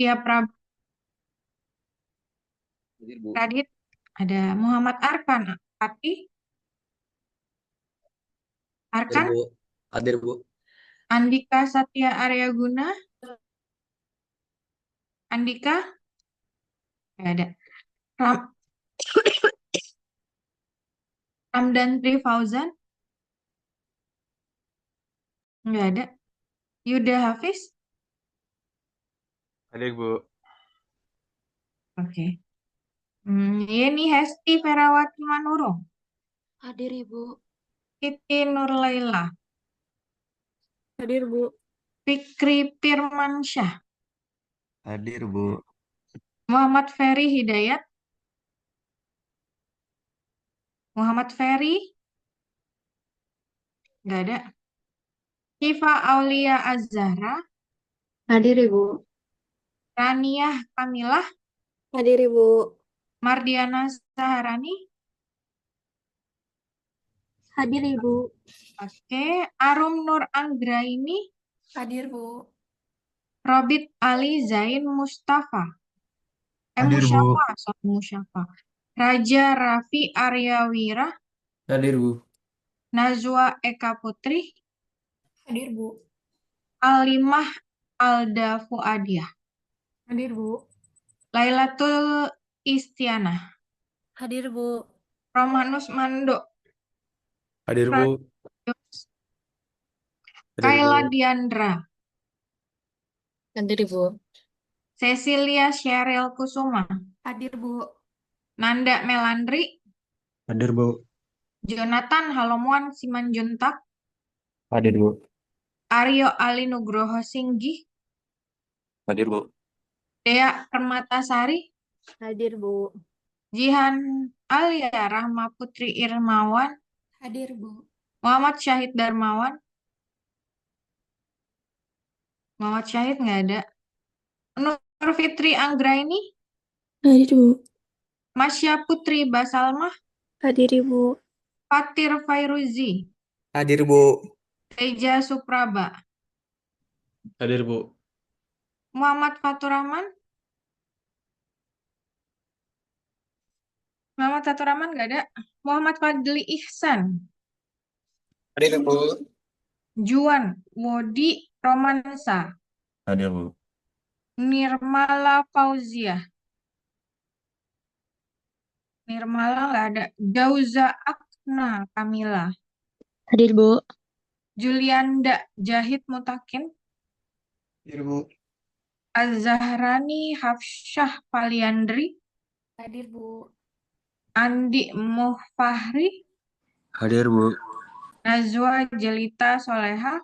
Satya Hadir, Bu. Pradit, ada Muhammad Arkan, Fatih, Hadir, Arkan, Bu. Hadir, Bu. Andika Satya Aryaguna, Andika, nggak ada. Ram, Ramdan Tri Fauzan, nggak ada. Yuda Hafiz, Hadir, Bu. oke. Yeni Hesti Ferawati Manurung, Hadir Ibu. Siti Nurlaila, Hadir Bu. Fikri Firmansyah, Hadir, Bu. Muhammad Ferry Hidayat, Muhammad Ferry, nggak ada. Syifa Aulia Az-Zahra, Hadir Ibu. Raniah Kamilah, Hadir Ibu. Mardiana Saharani, Hadir Ibu. oke. Arum Nur Anggraini, Hadir Bu. Robit Ali Zain Mustafa, Hadir, Bu. Musyafa, sorry, Musyafa. Raja Raffi Aryawira, Hadir, Bu. Najwa Eka Putri, Hadir Bu. Alimah Alda Fuadiah, Hadir Bu. Lailatul Istianah, Hadir Bu. Romanus Mando, Hadir, Bu. Pradios, Hadir, Kayla Bu. Diandra, Hadir Ibu. Cecilia Sheryl Kusuma, Hadir Bu. Nanda Melandri, Hadir, Bu. Jonathan Halomuan Simanjuntak, Hadir, Bu. Aryo Ali Nugroho Singgih, Hadir, Bu. Dea Permatasari, Hadir Bu. Jihan Alia Rahma Putri Irmawan, Hadir Bu. Muhammad Syahid Darmawan, Muhammad Syahid nggak ada. Nur Fitri Anggraini, Hadir Bu. Masya Putri Basalmah, Hadir Ibu. Fatir Fairuzi, Hadir, Bu. Teja Supraba, Hadir, Bu. Muhammad Faturrahman, Muhammad Faturrahman nggak ada. Muhammad Fadli Ihsan, Hadir, Bu. Juan Wodi Romansa, Hadir, Bu. Nirmala Fauziah, Nirmala nggak ada. Jauza Akna Kamila, Hadir Bu. Julianda Jahid Mutakin, Hadir, Bu. Az-Zahrani Hafsyah Paliandri, Hadir Bu. Andi Muhfahri, Hadir, Bu. Nazwa Jelita Soleha,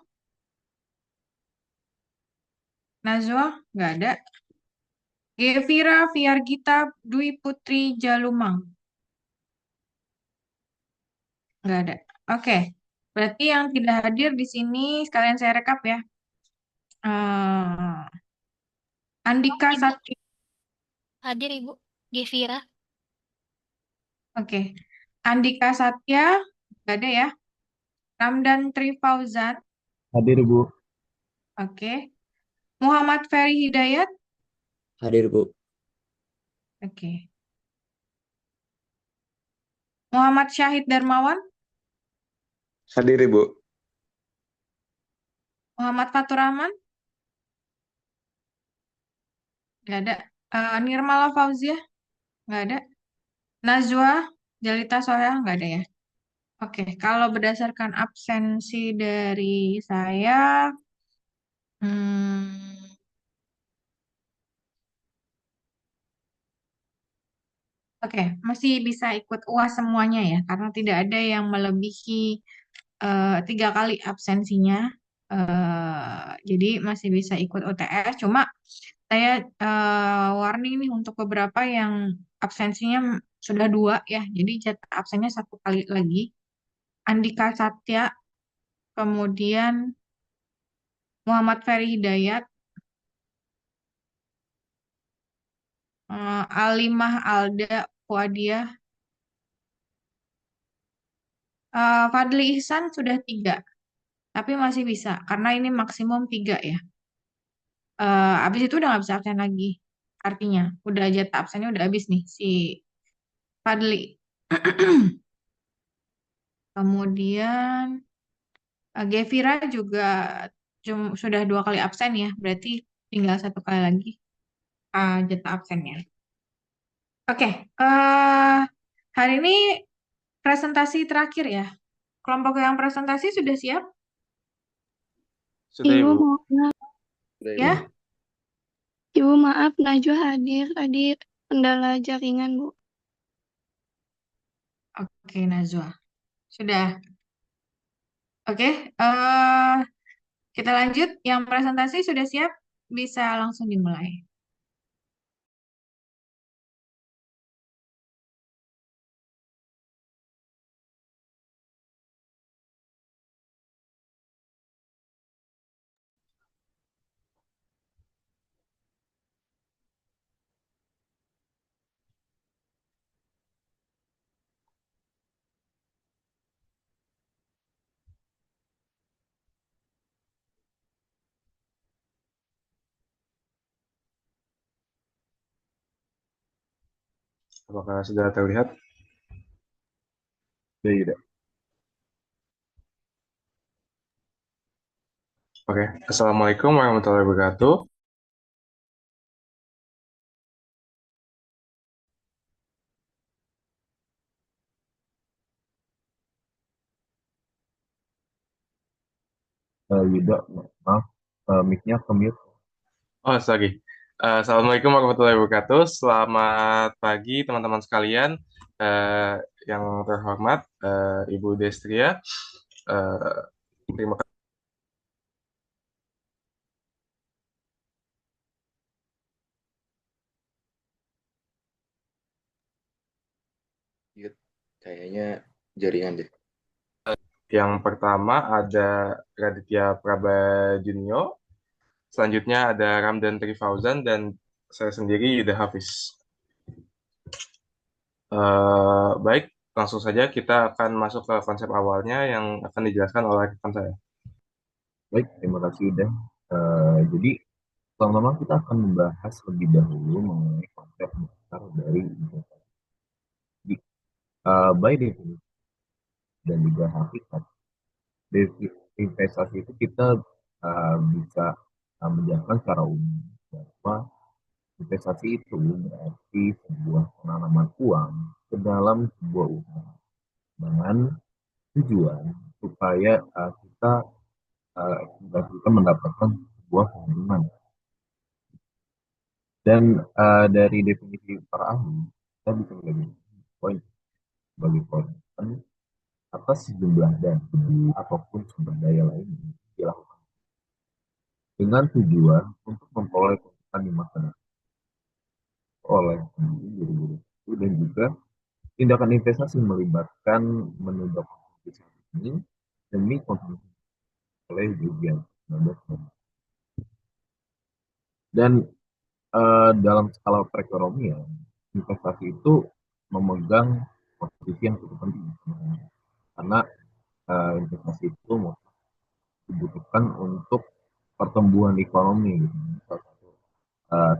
Nazwa nggak ada. Gevira Fiargita Dwi Putri Jalumang, nggak ada. Oke, berarti yang tidak hadir di sini sekalian saya rekap ya. Eh, Andika Ibu. Satri, Hadir Ibu. Gevira. oke. Andika Satya, nggak ada ya. Ramdan Trifauzan, Hadir, Bu. oke. Muhammad Ferry Hidayat, Hadir, Bu. oke. Muhammad Syahid Darmawan, Hadir, Ibu. Muhammad Faturrahman, nggak ada. Nirmala Fauziah, nggak ada. Najwa Jalita Sohea, nggak ada ya. Oke, kalau berdasarkan absensi dari saya, hmm, oke, masih bisa ikut UAS semuanya ya, karena tidak ada yang melebihi 3 kali absensinya. Jadi masih bisa ikut UTS. Cuma saya warning nih untuk beberapa yang absensinya sudah 2 ya. Jadi jatah absennya 1 kali lagi. Andika Satya, kemudian Muhammad Ferry Hidayat, Alimah Alda Fuadiah, Fadli Ihsan sudah 3, tapi masih bisa karena ini maksimum 3 ya. Habis itu udah nggak bisa absen lagi. Artinya, udah jatah absennya udah habis nih si Fadli. Kemudian Gevira juga sudah 2 kali absen ya, berarti tinggal 1 kali lagi jatah absennya. Oke, hari ini presentasi terakhir ya. Kelompok yang presentasi sudah siap Sudah, Ibu Ibu. maaf, Sudah, Ibu. ya? Ibu maaf, Najwa hadir. Tadi kendala jaringan, Bu. Oke, Najwa. Sudah. Oke, eh kita lanjut. Yang presentasi sudah siap, bisa langsung dimulai. Apakah sudah terlihat? Tidak. Oke. Assalamualaikum warahmatullahi wabarakatuh. Yuda, maaf, mic-nya ke mute. Oh, sorry. Assalamualaikum warahmatullahi wabarakatuh. Selamat pagi teman-teman sekalian. Eh, yang terhormat Ibu Destria. Eh, terima kasih. Kayaknya jaringan deh. Yang pertama ada Raditya Prabajunio. Selanjutnya ada Ramdan Trifauzan dan saya sendiri Yuda Hafiz. Baik, langsung saja kita akan masuk ke konsep awalnya yang akan dijelaskan oleh rekan saya. Baik, terima kasih Yuda. Jadi, pertama kita akan membahas lebih dahulu mengenai konsep besar dari investasi. Jadi, by definisi dan juga hakikat, investasi itu kita bisa menjelaskan secara umum bahwa investasi itu berarti sebuah penanaman uang ke dalam sebuah usaha dengan tujuan supaya kita mendapatkan sebuah keuntungan. Dan dari definisi para ahli, kita bisa melihat poin sebagai poin atas sejumlah dana ataupun sumber daya lain yang dilakukan dengan tujuan untuk memperoleh keuntungan di masa depan oleh guru-guru itu, dan juga tindakan investasi melibatkan menunda konsumsi ini demi konsumsi oleh bagian 19. Dan dalam skala perekonomian, investasi itu memegang posisi yang cukup penting sebenarnya. Karena investasi itu dibutuhkan untuk pertumbuhan ekonomi gitu. Salah satu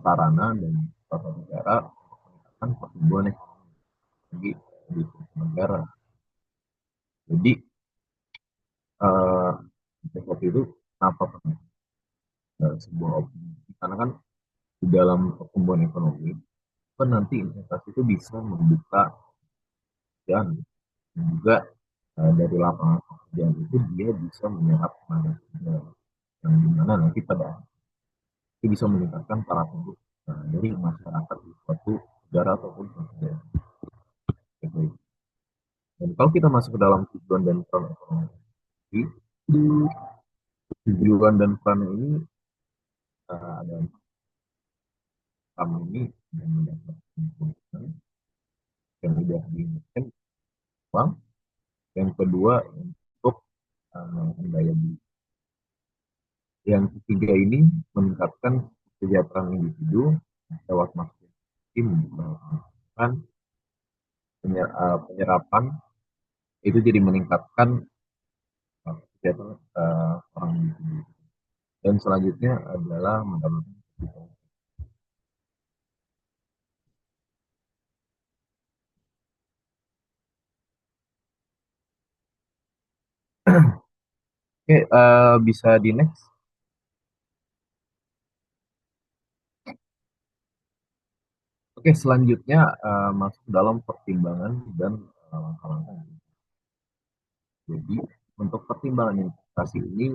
sarana dan salah satu cara untuk meningkatkan pertumbuhan ekonomi di negara. Jadi uh, investasi itu apa penting? Sebuah opsi. Karena kan di dalam pertumbuhan ekonomi kan nanti investasi itu bisa membuka dan juga dari lapangan pekerjaan itu dia bisa menyerap tenaga kerja yang dimana nanti pada itu bisa meningkatkan para penduduk dari masyarakat di suatu negara ataupun suatu daerah. Dan kalau kita masuk ke dalam tujuan dan peran ekonomi, tujuan dan peran ini ada pertama ini yang mendapatkan keuntungan yang sudah diinginkan uang, yang kedua untuk daya beli, yang ketiga ini meningkatkan kesejahteraan individu lewat masuk tim melakukan penyerapan itu jadi meningkatkan kesejahteraan orang individu. Dan selanjutnya adalah mendapatkan sertifikat. Oke, bisa di next. Oke, selanjutnya masuk dalam pertimbangan dan langkah-langkah. Jadi untuk pertimbangan investasi ini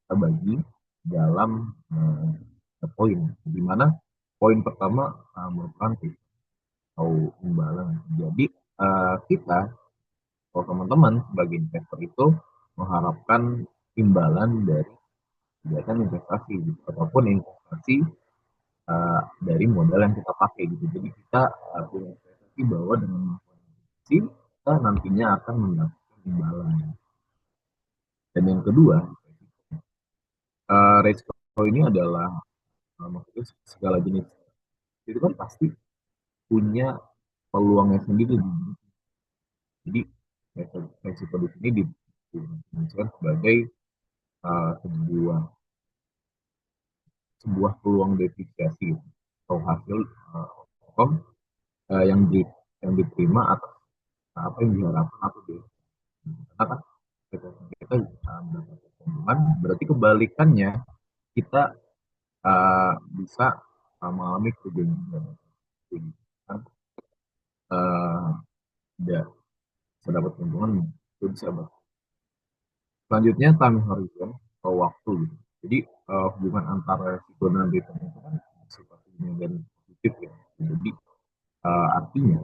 kita bagi dalam poin, di mana poin pertama merupakan risiko atau imbalan. Jadi kita atau teman-teman sebagai investor itu mengharapkan imbalan dari kegiatan investasi gitu, ataupun investasi dari modal yang kita pakai gitu. Jadi kita punya investasi bahwa dengan melakukan investasi kita nantinya akan mendapatkan imbalan. Dan yang kedua, resiko ini adalah maksudnya segala jenis itu kan pasti punya peluangnya sendiri. Jadi resiko di sini didefinisikan sebagai sebuah peluang depresiasi atau hasil outcome yang diterima atas apa yang diharapkan atau karena kan kita mendapat keuntungan, berarti kebalikannya kita bisa mengalami kerugian juga. Kan tidak bisa dapat keuntungan itu bisa selanjutnya time horizon atau waktu gitu. Jadi hubungan antara risiko dan return itu kan sifatnya dan positif ya. Jadi artinya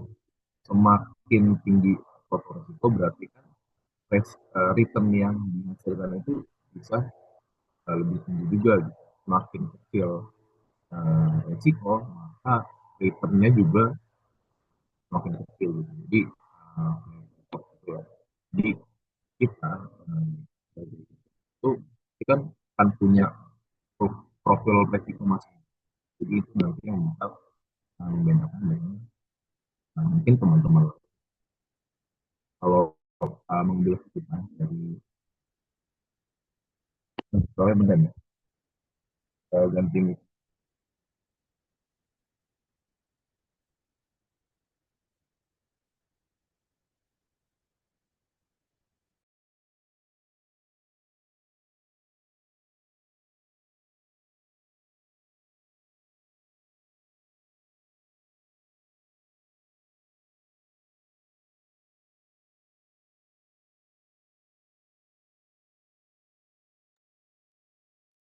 semakin tinggi faktor risiko berarti kan return yang dihasilkan itu bisa lebih tinggi juga gitu. Semakin kecil risiko maka returnnya juga semakin kecil gitu. Jadi jadi kita itu kita kan akan punya profil resiko masing. Jadi itu nanti yang bisa membedakan dengan mungkin teman-teman kalau mengambil keputusan dari soalnya benar ya ganti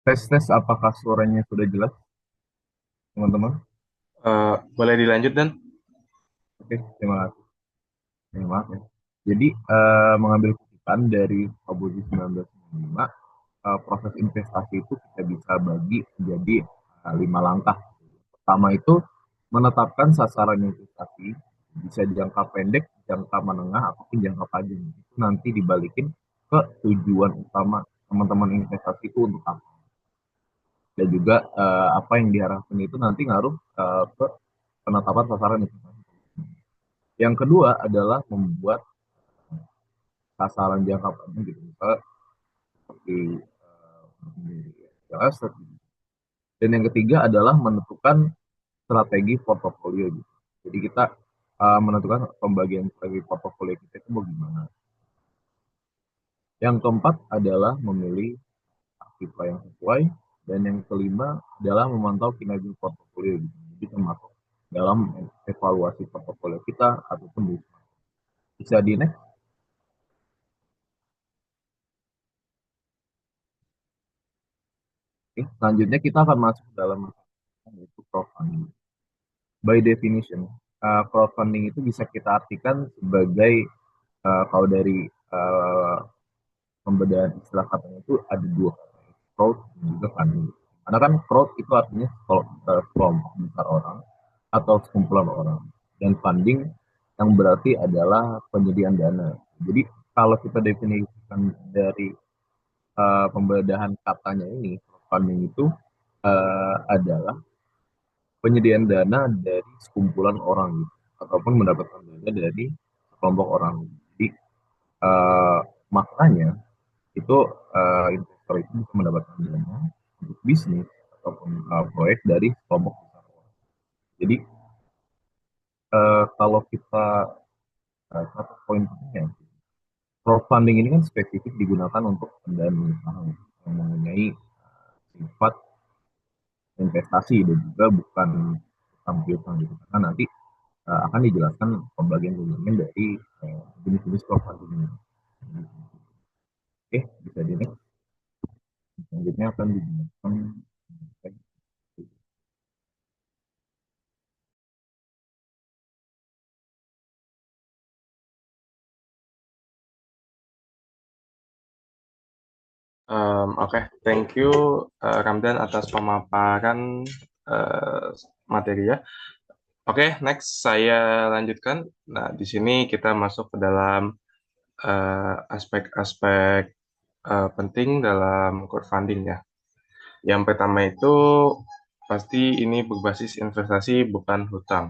tes apakah suaranya sudah jelas teman-teman? Boleh dilanjut dan Oke, terima kasih. Maaf ya. Jadi mengambil keputusan dari Kabupaten 1995 proses investasi itu kita bisa bagi menjadi 5 langkah. Pertama itu menetapkan sasaran investasi bisa jangka pendek, jangka menengah, ataupun jangka panjang. Itu nanti dibalikin ke tujuan utama teman-teman investasi itu untuk apa. Dan juga apa yang diharapkan itu nanti ngaruh ke penetapan sasaran investasi. Yang kedua adalah membuat sasaran jangka panjang gitu. Misalnya seperti aset. Dan yang ketiga adalah menentukan strategi portofolio gitu. Jadi kita menentukan pembagian strategi portofolio kita itu bagaimana. Yang keempat adalah memilih aktiva yang sesuai dan yang kelima adalah memantau kinerja portofolio gitu. Jadi termasuk dalam evaluasi portofolio kita ataupun bisa di next. Oke, selanjutnya kita akan masuk dalam yaitu crowdfunding. By definition, crowdfunding itu bisa kita artikan sebagai kalau dari pembedahan istilah katanya itu ada dua, crowd dan juga funding. Karena kan crowd itu artinya kelompok besar orang atau sekumpulan orang, dan funding yang berarti adalah penyediaan dana. Jadi kalau kita definisikan dari pembedahan katanya ini, funding itu adalah penyediaan dana dari sekumpulan orang gitu, ataupun mendapatkan dana dari kelompok orang. Jadi maknanya itu investasi investor itu bisa mendapatkan dana untuk bisnis ataupun proyek dari kelompok besar orang. Jadi kalau kita satu poin pentingnya, crowdfunding ini kan spesifik digunakan untuk pendanaan usaha yang mempunyai sifat investasi dan juga bukan utang piutang gitu, karena nanti akan dijelaskan pembagian dari jenis-jenis crowdfunding ini. Oke, bisa di next. Selanjutnya akan digunakan. Oke, thank you Ramdan atas pemaparan materi ya. Oke, next saya lanjutkan. Nah, di sini kita masuk ke dalam aspek-aspek penting dalam crowdfunding ya. Yang pertama itu pasti ini berbasis investasi bukan hutang.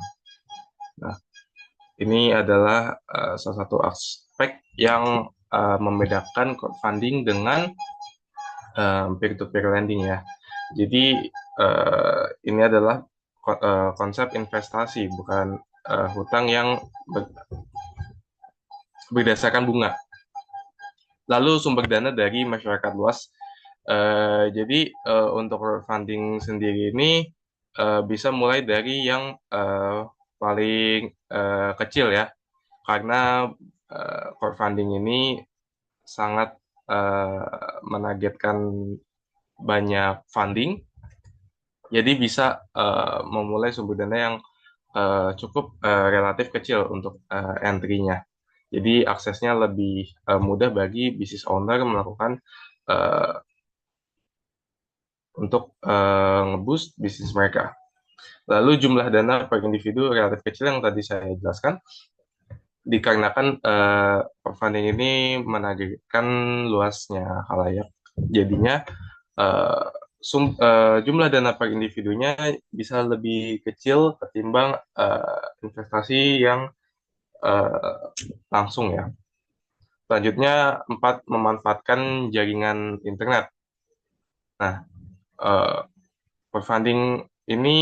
Nah, ini adalah salah satu aspek yang membedakan crowdfunding dengan peer-to-peer lending ya. Jadi ini adalah konsep investasi bukan hutang yang berdasarkan bunga. Lalu sumber dana dari masyarakat luas. Jadi untuk crowdfunding sendiri ini bisa mulai dari yang paling kecil ya, karena crowdfunding ini sangat menargetkan banyak funding, jadi bisa memulai sumber dana yang cukup relatif kecil untuk entry-nya. Jadi aksesnya lebih mudah bagi business owner melakukan untuk nge-boost bisnis mereka. Lalu jumlah dana per individu relatif kecil yang tadi saya jelaskan, dikarenakan crowdfunding ini menargetkan luasnya khalayak. Jadinya jumlah dana per individunya bisa lebih kecil ketimbang investasi yang langsung ya. Selanjutnya, 4, memanfaatkan jaringan internet. Nah, crowdfunding ini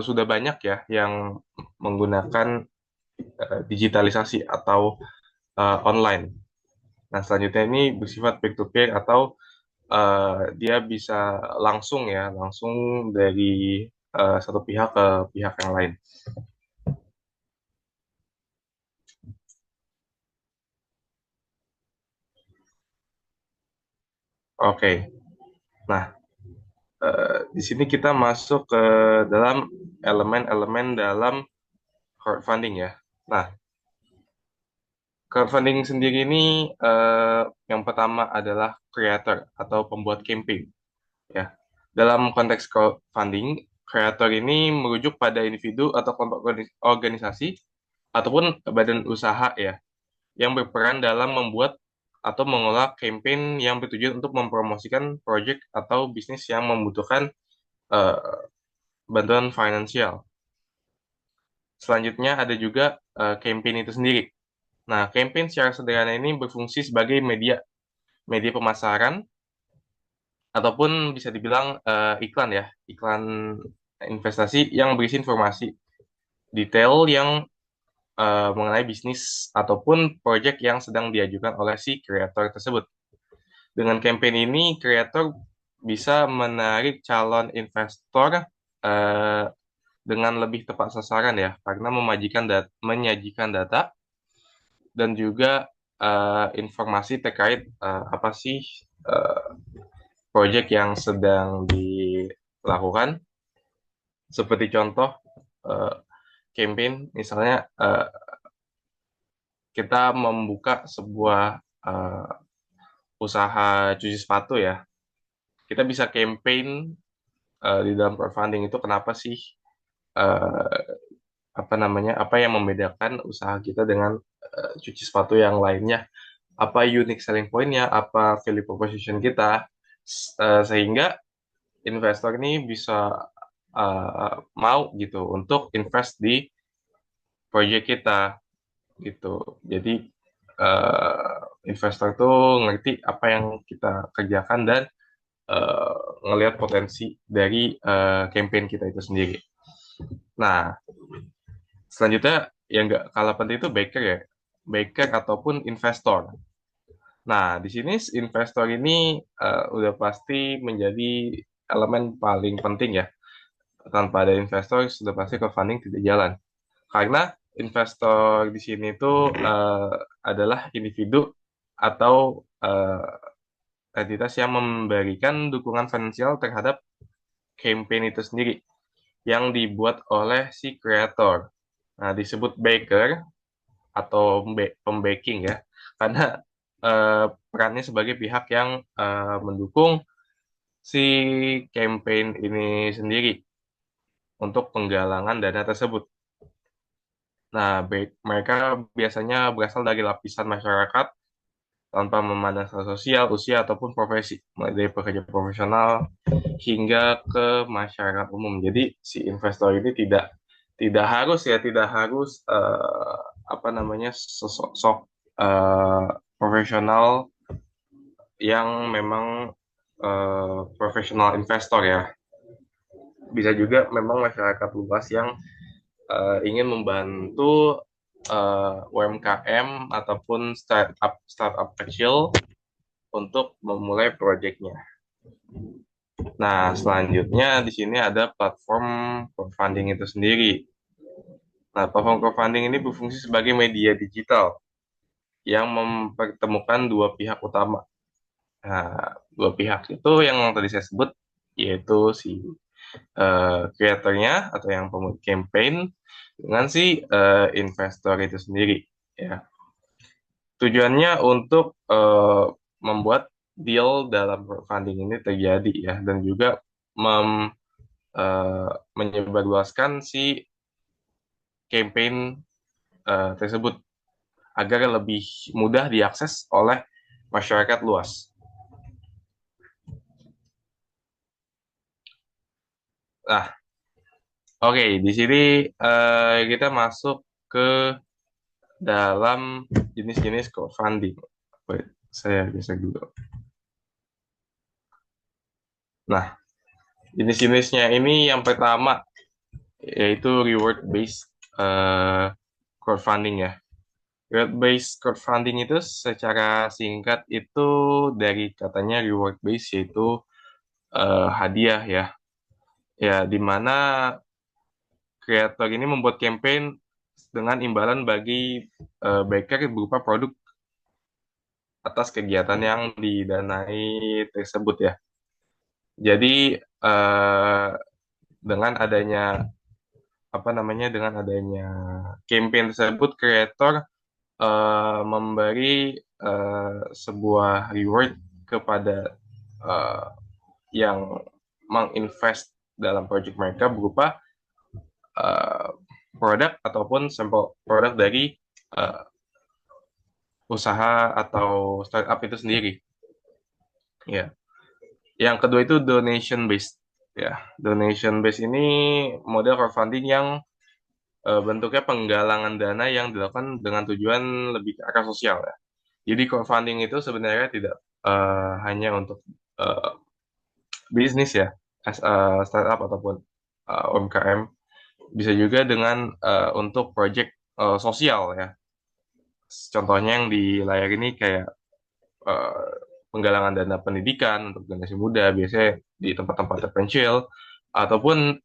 sudah banyak ya yang menggunakan digitalisasi atau online. Nah, selanjutnya ini bersifat peer-to-peer atau dia bisa langsung ya, langsung dari satu pihak ke pihak yang lain. Oke. Nah, di sini kita masuk ke dalam elemen-elemen dalam crowdfunding ya. Nah, crowdfunding sendiri ini yang pertama adalah creator atau pembuat campaign ya. Dalam konteks crowdfunding, creator ini merujuk pada individu atau kelompok organisasi ataupun badan usaha ya yang berperan dalam membuat atau mengelola campaign yang bertujuan untuk mempromosikan proyek atau bisnis yang membutuhkan bantuan finansial. Selanjutnya ada juga campaign itu sendiri. Nah, campaign secara sederhana ini berfungsi sebagai media pemasaran ataupun bisa dibilang iklan ya, iklan investasi yang berisi informasi detail yang mengenai bisnis ataupun proyek yang sedang diajukan oleh si kreator tersebut. Dengan campaign ini, kreator bisa menarik calon investor dengan lebih tepat sasaran ya, karena menyajikan data dan juga informasi terkait apa sih proyek yang sedang dilakukan. Seperti contoh campaign, misalnya kita membuka sebuah usaha cuci sepatu ya. Kita bisa campaign di dalam crowdfunding itu kenapa sih apa yang membedakan usaha kita dengan cuci sepatu yang lainnya, apa unique selling point-nya, apa value proposition kita, sehingga investor ini bisa mau gitu untuk invest di proyek kita gitu. Jadi investor tuh ngerti apa yang kita kerjakan dan eh, ngelihat potensi dari campaign kita itu sendiri. Nah, selanjutnya yang nggak kalah penting itu backer ya, backer ataupun investor. Nah, di sini investor ini udah pasti menjadi elemen paling penting ya. Tanpa ada investor, sudah pasti crowdfunding tidak jalan. Karena investor di sini itu adalah individu atau entitas yang memberikan dukungan finansial terhadap campaign itu sendiri yang dibuat oleh si kreator. Nah, disebut backer atau pembacking ya, karena perannya sebagai pihak yang mendukung si campaign ini sendiri untuk penggalangan dana tersebut. Nah, mereka biasanya berasal dari lapisan masyarakat tanpa memandang status sosial, usia, ataupun profesi, mulai dari pekerja profesional hingga ke masyarakat umum. Jadi si investor ini tidak harus apa namanya sosok profesional yang memang profesional investor ya. Bisa juga memang masyarakat luas yang ingin membantu UMKM ataupun startup kecil untuk memulai proyeknya. Nah, selanjutnya di sini ada platform crowdfunding itu sendiri. Nah, platform crowdfunding ini berfungsi sebagai media digital yang mempertemukan dua pihak utama. Nah, dua pihak itu yang tadi saya sebut, yaitu si kreatornya atau yang pembuat campaign dengan si investor itu sendiri. Ya. Tujuannya untuk membuat deal dalam crowdfunding ini terjadi ya, dan juga menyebarluaskan si campaign tersebut agar lebih mudah diakses oleh masyarakat luas. Nah, oke, di sini kita masuk ke dalam jenis-jenis crowdfunding. Wait, saya geser dulu. Nah, jenis-jenisnya ini yang pertama yaitu reward-based crowdfunding ya. Reward-based crowdfunding itu secara singkat itu dari katanya reward-based, yaitu hadiah ya. Ya, di mana kreator ini membuat campaign dengan imbalan bagi backer berupa produk atas kegiatan yang didanai tersebut ya. Jadi dengan adanya campaign tersebut, kreator memberi sebuah reward kepada yang menginvest dalam project mereka berupa produk ataupun sampel produk dari usaha atau startup itu sendiri. Ya. Yang kedua itu donation based. Ya, donation based ini model crowdfunding yang bentuknya penggalangan dana yang dilakukan dengan tujuan lebih ke arah sosial ya. Jadi crowdfunding itu sebenarnya tidak hanya untuk bisnis ya, as startup ataupun UMKM, bisa juga dengan untuk project sosial ya. Contohnya yang di layar ini kayak eh, penggalangan dana pendidikan untuk generasi muda, biasanya di tempat-tempat terpencil, ataupun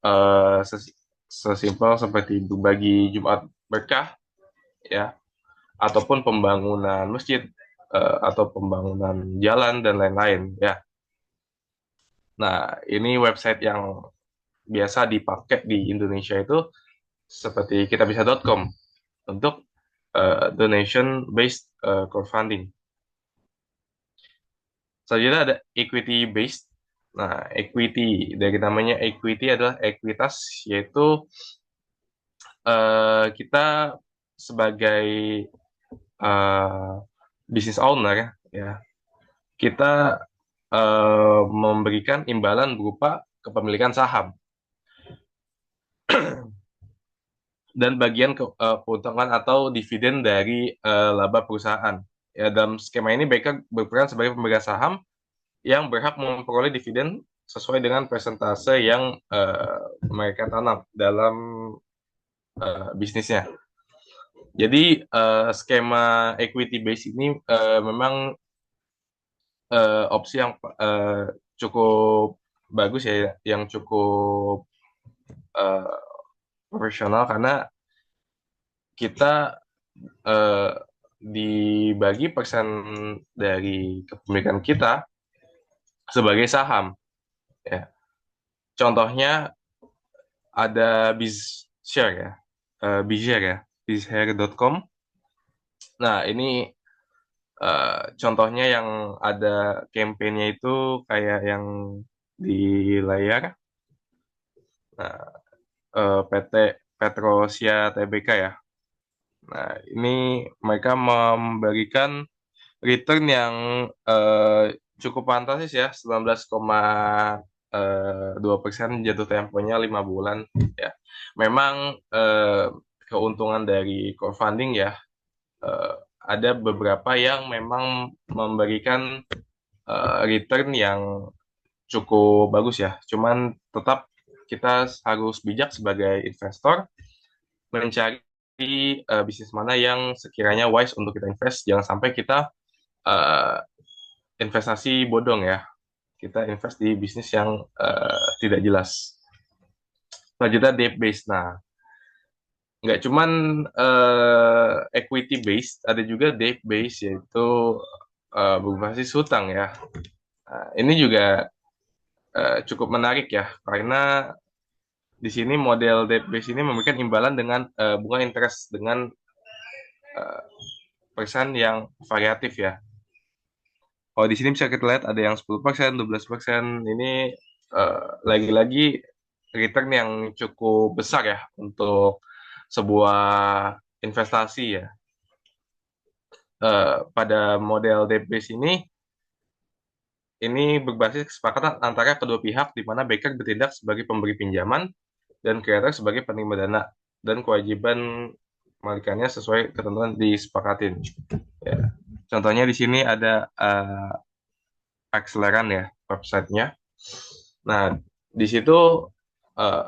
sesimpel seperti berbagi Jumat berkah, ya, ataupun pembangunan masjid atau pembangunan jalan dan lain-lain, ya. Nah, ini website yang biasa dipakai di Indonesia itu seperti kitabisa.com untuk donation based crowdfunding. Selanjutnya ada equity based. Nah, equity dari namanya equity adalah ekuitas, yaitu kita sebagai business owner ya, kita memberikan imbalan berupa kepemilikan saham dan bagian keuntungan atau dividen dari laba perusahaan. Ya, dalam skema ini BK berperan sebagai pemegang saham yang berhak memperoleh dividen sesuai dengan persentase yang mereka tanam dalam bisnisnya. Jadi skema equity base ini memang opsi yang cukup bagus ya, yang cukup eh, profesional karena kita eh, dibagi persen dari kepemilikan kita sebagai saham. Ya. Contohnya ada BizShare ya, BizShare ya, bizshare.com. Nah, ini contohnya yang ada campaign-nya itu kayak yang di layar. Nah, PT Petrosia Tbk ya. Nah, ini mereka memberikan return yang cukup fantastis ya, 19,2% jatuh temponya 5 bulan ya. Memang keuntungan dari crowdfunding ya, eh, ada beberapa yang memang memberikan return yang cukup bagus ya. Cuman tetap kita harus bijak sebagai investor mencari bisnis mana yang sekiranya wise untuk kita invest. Jangan sampai kita eh, investasi bodong ya. Kita invest di bisnis yang tidak jelas. Selanjutnya debt based. Nah, nggak cuman equity based, ada juga debt based yaitu berbasis hutang ya. Nah, ini juga cukup menarik ya karena di sini model debt based ini memberikan imbalan dengan bunga interest dengan eh, persen yang variatif ya. Kalau di sini bisa kita lihat ada yang 10%, 12%. Ini lagi-lagi return yang cukup besar ya untuk sebuah investasi ya. Pada model debt base ini berbasis kesepakatan antara kedua pihak di mana banker bertindak sebagai pemberi pinjaman dan creator sebagai penerima dana dan kewajiban malikannya sesuai ketentuan disepakatin. Ya. Contohnya di sini ada Acceleran ya websitenya. Nah, di situ eh,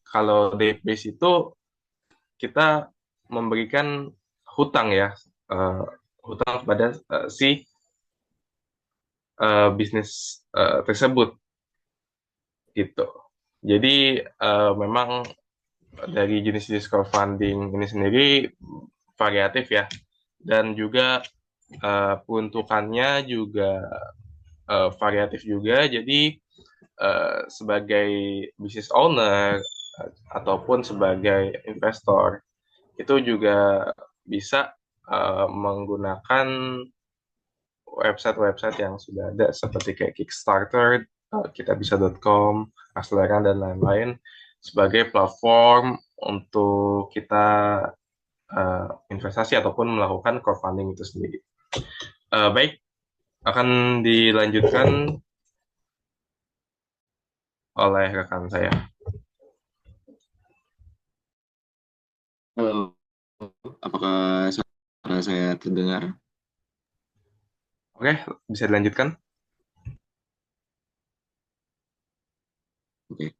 kalau database itu kita memberikan hutang ya, eh, hutang kepada si bisnis tersebut gitu. Jadi memang dari jenis-jenis crowdfunding ini sendiri variatif ya, dan juga peruntukannya juga variatif juga. Jadi sebagai business owner ataupun sebagai investor itu juga bisa menggunakan website-website yang sudah ada seperti kayak Kickstarter, kitabisa.com, Acceleran dan lain-lain sebagai platform untuk kita investasi ataupun melakukan crowdfunding itu sendiri. Baik, akan dilanjutkan oleh rekan saya. Halo, apakah suara saya terdengar? Oke, bisa dilanjutkan. Oke.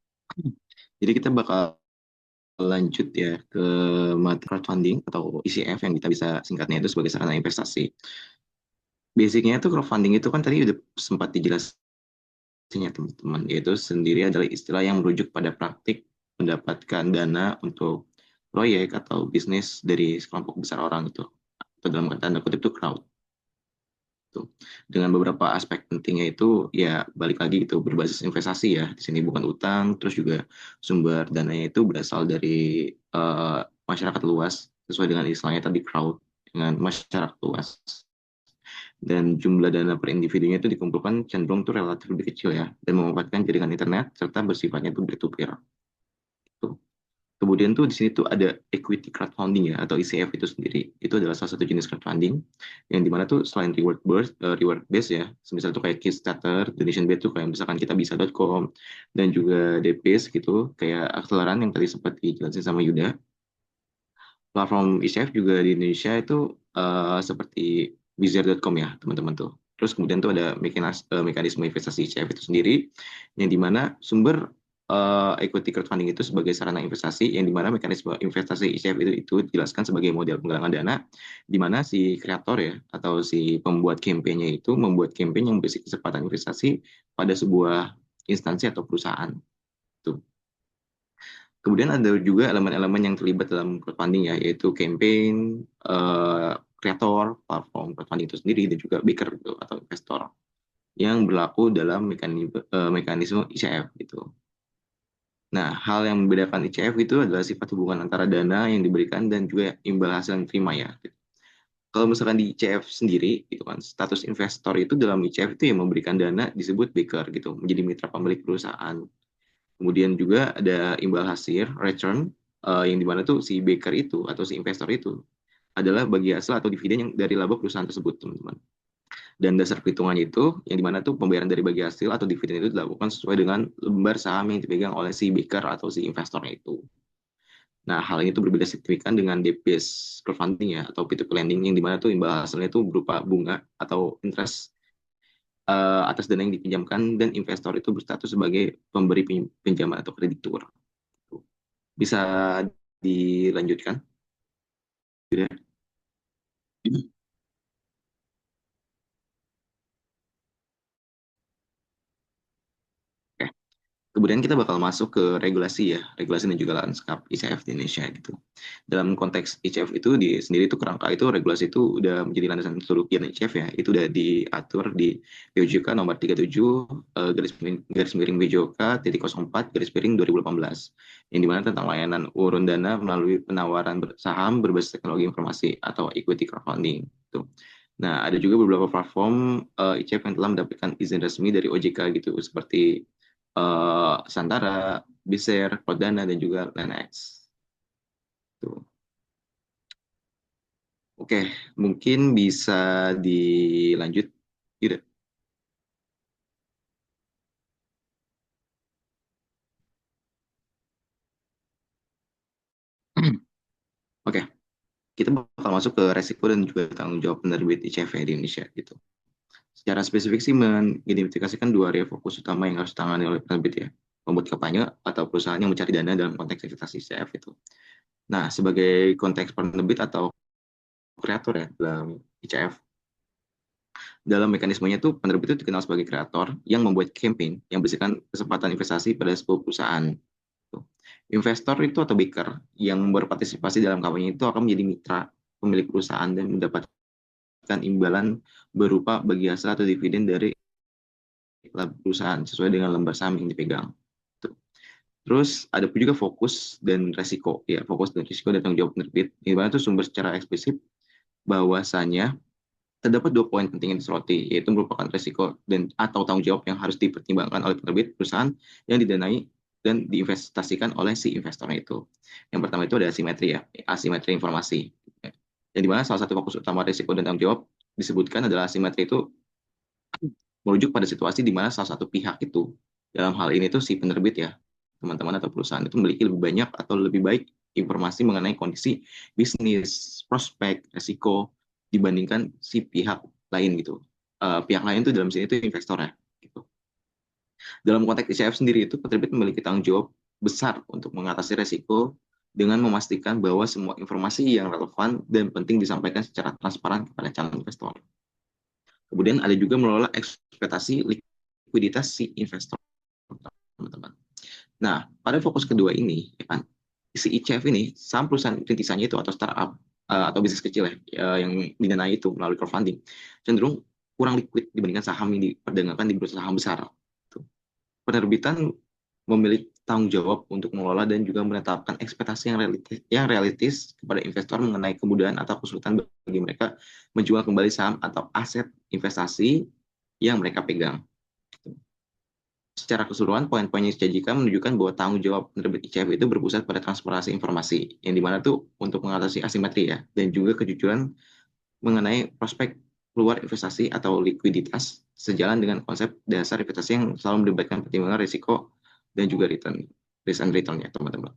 Jadi kita bakal lanjut ya ke materi crowdfunding atau ICF yang kita bisa singkatnya itu sebagai sarana investasi. Basicnya itu crowdfunding itu kan tadi udah sempat dijelasin ya teman-teman, yaitu sendiri adalah istilah yang merujuk pada praktik mendapatkan dana untuk proyek atau bisnis dari sekelompok besar orang itu, atau dalam tanda kutip itu crowd. Tuh. Dengan beberapa aspek pentingnya itu ya balik lagi gitu berbasis investasi ya di sini bukan utang, terus juga sumber dananya itu berasal dari masyarakat luas sesuai dengan istilahnya tadi crowd dengan masyarakat luas, dan jumlah dana per individunya itu dikumpulkan cenderung tuh relatif lebih kecil ya dan memanfaatkan jaringan internet serta bersifatnya itu peer to peer. Kemudian tuh di sini tuh ada equity crowdfunding ya atau ECF itu sendiri. Itu adalah salah satu jenis crowdfunding yang dimana tuh selain reward based ya, misalnya tuh kayak Kickstarter, donation based tuh kayak misalkan kita bisa.com dan juga DPS gitu, kayak Akseleran yang tadi sempat dijelasin sama Yuda. Platform ECF juga di Indonesia itu seperti wizard.com ya teman-teman tuh. Terus kemudian tuh ada mekanisme investasi ICF itu sendiri, yang dimana sumber equity crowdfunding itu sebagai sarana investasi, yang dimana mekanisme investasi ICF itu dijelaskan sebagai model penggalangan dana, di mana si kreator ya atau si pembuat kampanye itu membuat kampanye yang berisi kesempatan investasi pada sebuah instansi atau perusahaan. Tuh. Kemudian ada juga elemen-elemen yang terlibat dalam crowdfunding ya, yaitu campaign, kreator, platform crowdfunding itu sendiri, dan juga backer gitu, atau investor yang berlaku dalam mekanisme ICF gitu. Nah, hal yang membedakan ICF itu adalah sifat hubungan antara dana yang diberikan dan juga imbal hasil yang diterima ya. Kalau misalkan di ICF sendiri, gitu kan, status investor itu dalam ICF itu yang memberikan dana disebut backer gitu, menjadi mitra pemilik perusahaan. Kemudian juga ada imbal hasil, return, yang dimana tuh si backer itu atau si investor itu adalah bagi hasil atau dividen yang dari laba perusahaan tersebut, teman-teman. Dan dasar perhitungannya itu, yang dimana tuh pembayaran dari bagi hasil atau dividen itu dilakukan sesuai dengan lembar saham yang dipegang oleh si backer atau si investornya itu. Nah, hal ini tuh berbeda signifikan dengan DPS crowdfunding ya, atau P2P lending, yang dimana tuh imbal hasilnya itu berupa bunga atau interest atas dana yang dipinjamkan, dan investor itu berstatus sebagai pemberi pinjaman atau kreditur. Bisa dilanjutkan? Tidak? Oke. Kemudian kita bakal masuk ke regulasi ya, regulasi dan juga lanskap ICF di Indonesia gitu. Dalam konteks ICF itu di sendiri itu kerangka itu regulasi itu udah menjadi landasan seluruh kegiatan ICF ya. Itu udah diatur di POJK nomor 37 garis miring BJOK titik 04 garis miring 2018, yang dimana tentang layanan urun dana melalui penawaran saham berbasis teknologi informasi atau equity crowdfunding gitu. Nah, ada juga beberapa platform ICF yang telah mendapatkan izin resmi dari OJK gitu, seperti Santara, Biser, Kodana, dan juga Lenex. Tuh. Oke, mungkin bisa dilanjut. Tidak? Oke, kita bakal masuk ke resiko dan juga tanggung jawab penerbit ICF di Indonesia gitu. Secara spesifik sih mengidentifikasikan dua area fokus utama yang harus ditangani oleh penerbit ya, membuat kampanye atau perusahaan yang mencari dana dalam konteks investasi ICF itu. Nah, sebagai konteks penerbit atau kreator ya dalam ICF, dalam mekanismenya tuh penerbit itu dikenal sebagai kreator yang membuat campaign yang berisikan kesempatan investasi pada sebuah perusahaan. Investor itu atau backer yang berpartisipasi dalam kampanye itu akan menjadi mitra pemilik perusahaan dan mendapatkan imbalan berupa bagi hasil atau dividen dari perusahaan sesuai dengan lembar saham yang dipegang. Terus ada juga fokus dan resiko ya, fokus dan resiko dan tanggung jawab penerbit. Di mana itu sumber secara eksplisit bahwasanya terdapat 2 poin penting yang disoroti, yaitu merupakan resiko dan atau tanggung jawab yang harus dipertimbangkan oleh penerbit perusahaan yang didanai dan diinvestasikan oleh si investornya itu. Yang pertama itu ada asimetri ya, asimetri informasi. Yang dimana salah satu fokus utama resiko dan tanggung jawab disebutkan adalah asimetri itu merujuk pada situasi di mana salah satu pihak itu, dalam hal ini tuh si penerbit ya, teman-teman atau perusahaan itu memiliki lebih banyak atau lebih baik informasi mengenai kondisi bisnis, prospek, resiko dibandingkan si pihak lain gitu. Pihak lain itu dalam sini itu investor ya. Gitu. Dalam konteks ICF sendiri itu penerbit memiliki tanggung jawab besar untuk mengatasi resiko dengan memastikan bahwa semua informasi yang relevan dan penting disampaikan secara transparan kepada calon investor. Kemudian ada juga mengelola ekspektasi likuiditas si investor, teman-teman. Nah, pada fokus kedua ini, ya kan, si ICF ini, saham perusahaan rintisannya itu atau startup atau bisnis kecil ya, yang didanai itu melalui crowdfunding, cenderung kurang liquid dibandingkan saham yang diperdagangkan di bursa saham besar. Penerbitan memiliki tanggung jawab untuk mengelola dan juga menetapkan ekspektasi yang realistis kepada investor mengenai kemudahan atau kesulitan bagi mereka menjual kembali saham atau aset investasi yang mereka pegang. Secara keseluruhan, poin-poin yang disajikan menunjukkan bahwa tanggung jawab penerbit ICF itu berpusat pada transparansi informasi, yang dimana tuh untuk mengatasi asimetri ya, dan juga kejujuran mengenai prospek keluar investasi atau likuiditas sejalan dengan konsep dasar investasi yang selalu melibatkan pertimbangan risiko dan juga return, risk and return ya teman-teman.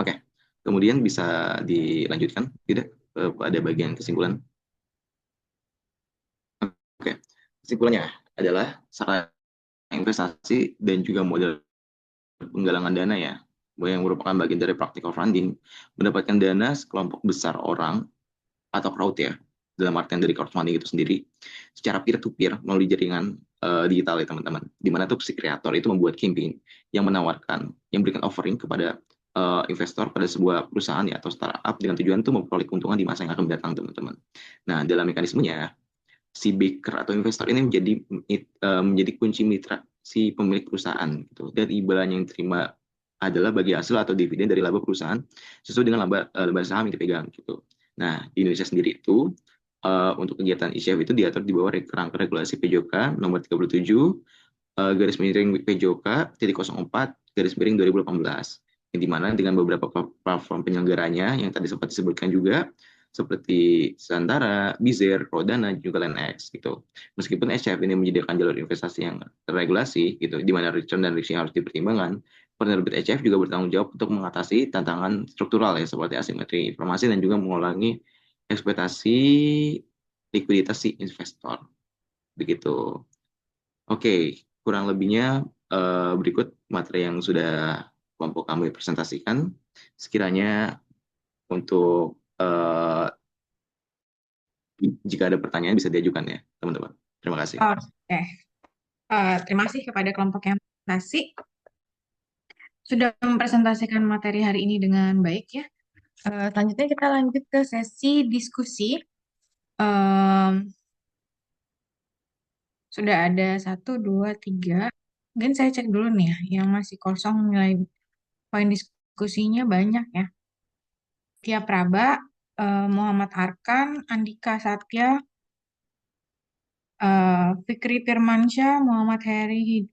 Oke, kemudian bisa dilanjutkan, tidak? pada bagian kesimpulan. Oke, kesimpulannya adalah sarana investasi dan juga model penggalangan dana ya, yang merupakan bagian dari practical funding, mendapatkan dana sekelompok besar orang atau crowd ya, dalam artian dari crowdfunding itu sendiri, secara peer-to-peer melalui jaringan digital ya teman-teman, di mana tuh si kreator itu membuat campaign yang menawarkan, yang berikan offering kepada investor pada sebuah perusahaan ya atau startup dengan tujuan tuh memperoleh keuntungan di masa yang akan datang teman-teman. Nah, dalam mekanismenya si backer atau investor ini menjadi kunci mitra si pemilik perusahaan gitu, dan imbalan yang diterima adalah bagi hasil atau dividen dari laba perusahaan sesuai dengan laba saham yang dipegang gitu. Nah, di Indonesia sendiri itu untuk kegiatan ICF itu diatur di bawah kerangka regulasi PJOK nomor 37 garis miring PJOK titik 04 garis miring 2018, yang dimana dengan beberapa platform penyelenggaranya yang tadi sempat disebutkan juga seperti Santara, Bizer, Rodana, juga LendX gitu. Meskipun SCF ini menyediakan jalur investasi yang terregulasi gitu, di mana return dan risiko harus dipertimbangkan, penerbit SCF juga bertanggung jawab untuk mengatasi tantangan struktural ya seperti asimetri informasi dan juga mengulangi ekspektasi likuiditas si investor. Begitu. Oke, kurang lebihnya berikut materi yang sudah kelompok kami presentasikan. Sekiranya untuk jika ada pertanyaan bisa diajukan ya, teman-teman. Terima kasih. Oke. Terima kasih kepada kelompok yang presentasi. Sudah mempresentasikan materi hari ini dengan baik ya. Selanjutnya kita lanjut ke sesi diskusi. Sudah ada 1, 2, 3. Mungkin saya cek dulu nih ya, yang masih kosong nilai poin diskusinya banyak ya. Tia Praba, Muhammad Arkan, Andika Satya, Fikri Firmansyah, Muhammad Heri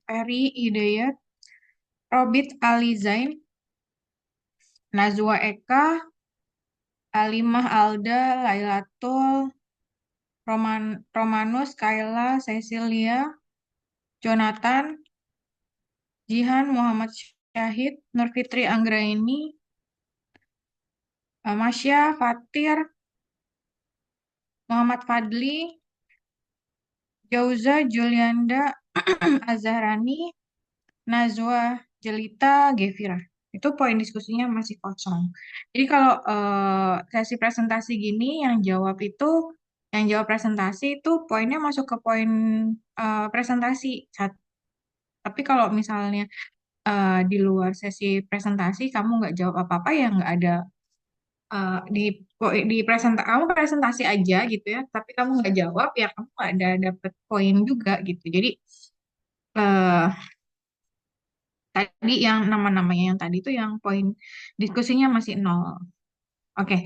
Hidayat, Robit Ali Zain, Nazwa Eka, Alimah Alda, Lailatul, Romanus, Kayla, Cecilia, Jonathan, Jihan, Muhammad Syahid, Nurfitri Anggraini, Masya, Fatir, Muhammad Fadli, Jauza, Julianda, Azharani, Nazwa Jelita, Gevira. Itu poin diskusinya masih kosong. Jadi kalau sesi presentasi gini yang jawab presentasi itu poinnya masuk ke poin presentasi. Tapi kalau misalnya di luar sesi presentasi kamu nggak jawab apa-apa ya nggak ada kamu presentasi aja gitu ya. Tapi kamu nggak jawab ya kamu nggak ada dapet poin juga gitu. Jadi eh tadi yang nama-namanya yang tadi itu yang poin diskusinya masih 0. Oke,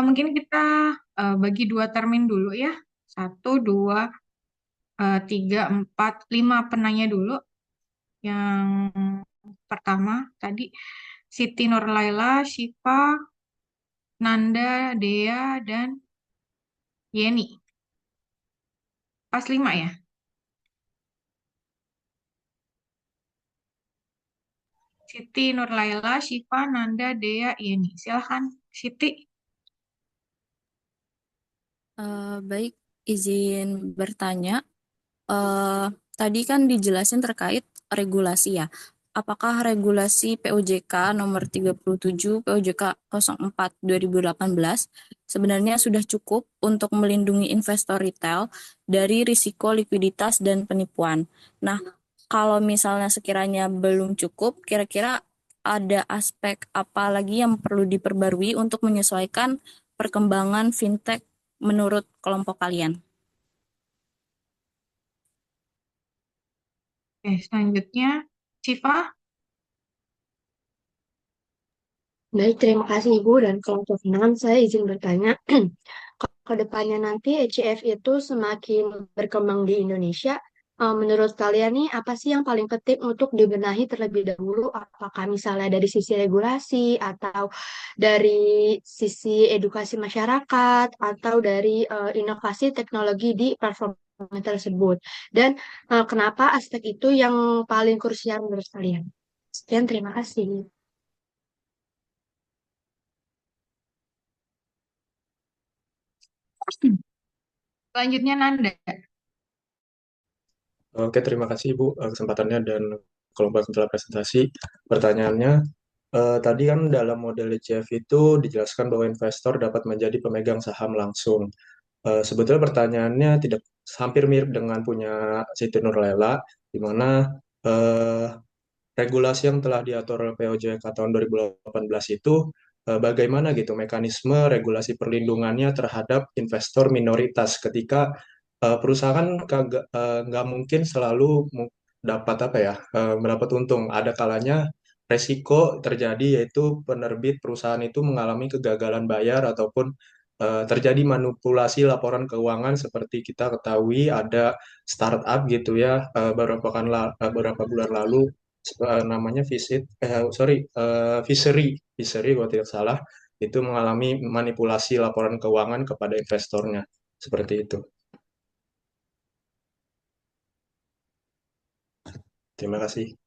mungkin kita bagi 2 termin dulu ya. 1, 2, 3, 4, 5 penanya dulu. Yang pertama tadi Siti Nurlaila, Syifa, Nanda, Dea, dan Yeni. Pas 5 ya? Siti Nurlaila, Syifa, Nanda, Dea, Yeni. Silahkan, Siti. Baik, izin bertanya. Tadi kan dijelasin terkait regulasi ya. Apakah regulasi POJK nomor 37 POJK 04 2018 sebenarnya sudah cukup untuk melindungi investor retail dari risiko likuiditas dan penipuan? Nah, kalau misalnya sekiranya belum cukup, kira-kira ada aspek apa lagi yang perlu diperbarui untuk menyesuaikan perkembangan fintech menurut kelompok kalian? Oke, selanjutnya Syifa. Baik, terima kasih Ibu dan kelompok undangan. Saya izin bertanya, ke depannya nanti ECF itu semakin berkembang di Indonesia. Menurut kalian nih, apa sih yang paling penting untuk dibenahi terlebih dahulu? Apakah misalnya dari sisi regulasi, atau dari sisi edukasi masyarakat, atau dari inovasi teknologi di platform tersebut? Dan kenapa aspek itu yang paling krusial menurut kalian? Sekian, terima kasih. Selanjutnya Nanda. Oke, terima kasih Ibu kesempatannya dan kelompok telah presentasi. Pertanyaannya, tadi kan dalam model ECF itu dijelaskan bahwa investor dapat menjadi pemegang saham langsung. Sebetulnya pertanyaannya tidak hampir mirip dengan punya Siti Nurlela, di mana eh, regulasi yang telah diatur oleh POJK tahun 2018 itu bagaimana gitu mekanisme regulasi perlindungannya terhadap investor minoritas ketika perusahaan nggak mungkin selalu dapat apa ya mendapat untung. Ada kalanya resiko terjadi yaitu penerbit perusahaan itu mengalami kegagalan bayar ataupun terjadi manipulasi laporan keuangan seperti kita ketahui ada startup gitu ya beberapa bulan lalu namanya Visery kalau tidak salah itu mengalami manipulasi laporan keuangan kepada investornya seperti itu. Terima kasih.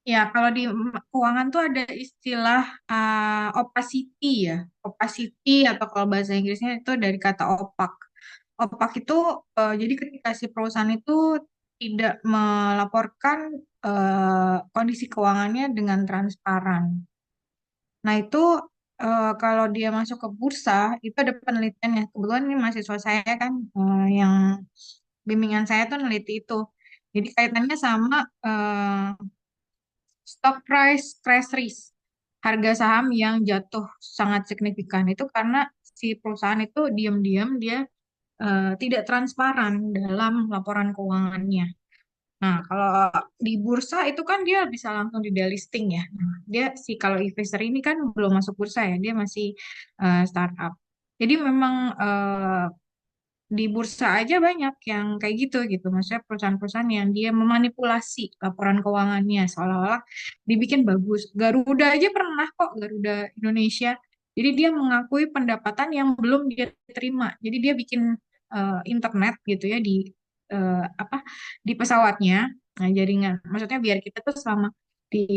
Ya, kalau di keuangan tuh ada istilah opacity ya. Opacity atau kalau bahasa Inggrisnya itu dari kata opak. Opak itu jadi ketika si perusahaan itu tidak melaporkan kondisi keuangannya dengan transparan. Nah, itu kalau dia masuk ke bursa, itu ada penelitiannya. Kebetulan ini mahasiswa saya kan yang bimbingan saya tuh neliti itu. Jadi kaitannya sama stock price crash, harga saham yang jatuh sangat signifikan itu karena si perusahaan itu diam-diam dia tidak transparan dalam laporan keuangannya. Nah, kalau di bursa itu kan dia bisa langsung di delisting ya. Nah, dia si kalau investor ini kan belum masuk bursa ya, dia masih startup. Jadi memang di bursa aja banyak yang kayak gitu gitu. Maksudnya perusahaan-perusahaan yang dia memanipulasi laporan keuangannya seolah-olah dibikin bagus. Garuda aja pernah kok, Garuda Indonesia. Jadi dia mengakui pendapatan yang belum dia terima. Jadi dia bikin internet gitu ya di apa di pesawatnya. Nah, jaringan. Maksudnya biar kita tuh selama di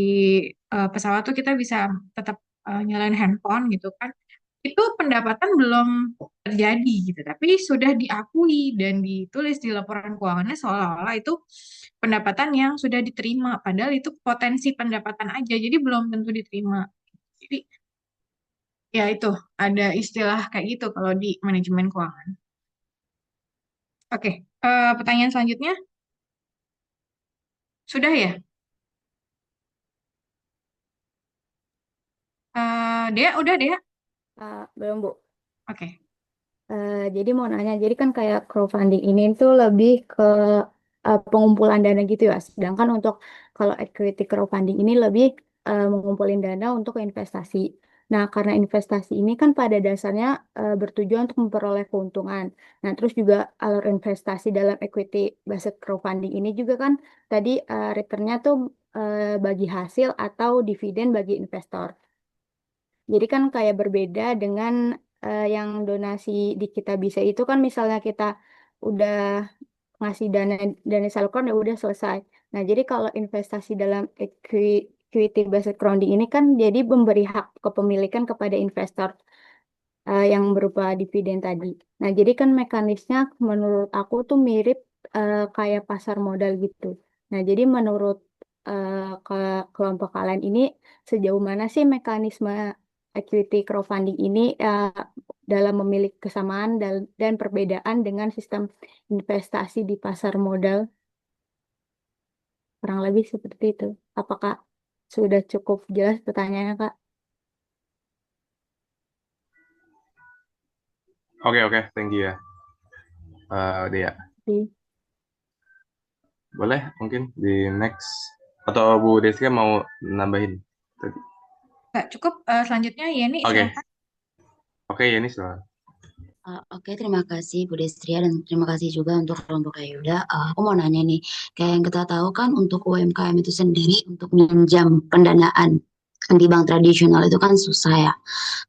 pesawat tuh kita bisa tetap nyalain handphone gitu kan itu pendapatan belum terjadi gitu, tapi sudah diakui dan ditulis di laporan keuangannya seolah-olah itu pendapatan yang sudah diterima, padahal itu potensi pendapatan aja, jadi belum tentu diterima. Jadi ya itu ada istilah kayak gitu kalau di manajemen keuangan. Oke, pertanyaan selanjutnya sudah ya? Dea, udah Dea? Belum, Bu. Oke. Jadi mau nanya, jadi kan kayak crowdfunding ini tuh lebih ke pengumpulan dana gitu ya. Sedangkan untuk kalau equity crowdfunding ini lebih mengumpulin dana untuk investasi. Nah, karena investasi ini kan pada dasarnya bertujuan untuk memperoleh keuntungan. Nah, terus juga alur investasi dalam equity based crowdfunding ini juga kan tadi returnnya tuh bagi hasil atau dividen bagi investor. Jadi kan kayak berbeda dengan yang donasi di Kita Bisa itu kan misalnya kita udah ngasih dana dana salurkan ya udah selesai. Nah, jadi kalau investasi dalam equity based crowdfunding ini kan jadi memberi hak kepemilikan kepada investor yang berupa dividen tadi. Nah, jadi kan mekanisnya menurut aku tuh mirip kayak pasar modal gitu. Nah, jadi menurut ke kelompok kalian ini sejauh mana sih mekanisme equity crowdfunding ini dalam memiliki kesamaan dan perbedaan dengan sistem investasi di pasar modal? Kurang lebih seperti itu. Apakah sudah cukup jelas pertanyaannya, Kak? Oke, thank you ya. Dea. Di- Boleh mungkin di next. Atau Bu Deska mau nambahin tadi? Nggak cukup, selanjutnya Yeni Oke. silakan. Oke, ya ini silakan. Oke, terima kasih Bu Destria dan terima kasih juga untuk kelompok Ayuda. Aku mau nanya nih, kayak yang kita tahu kan untuk UMKM itu sendiri untuk minjam pendanaan di bank tradisional itu kan susah ya,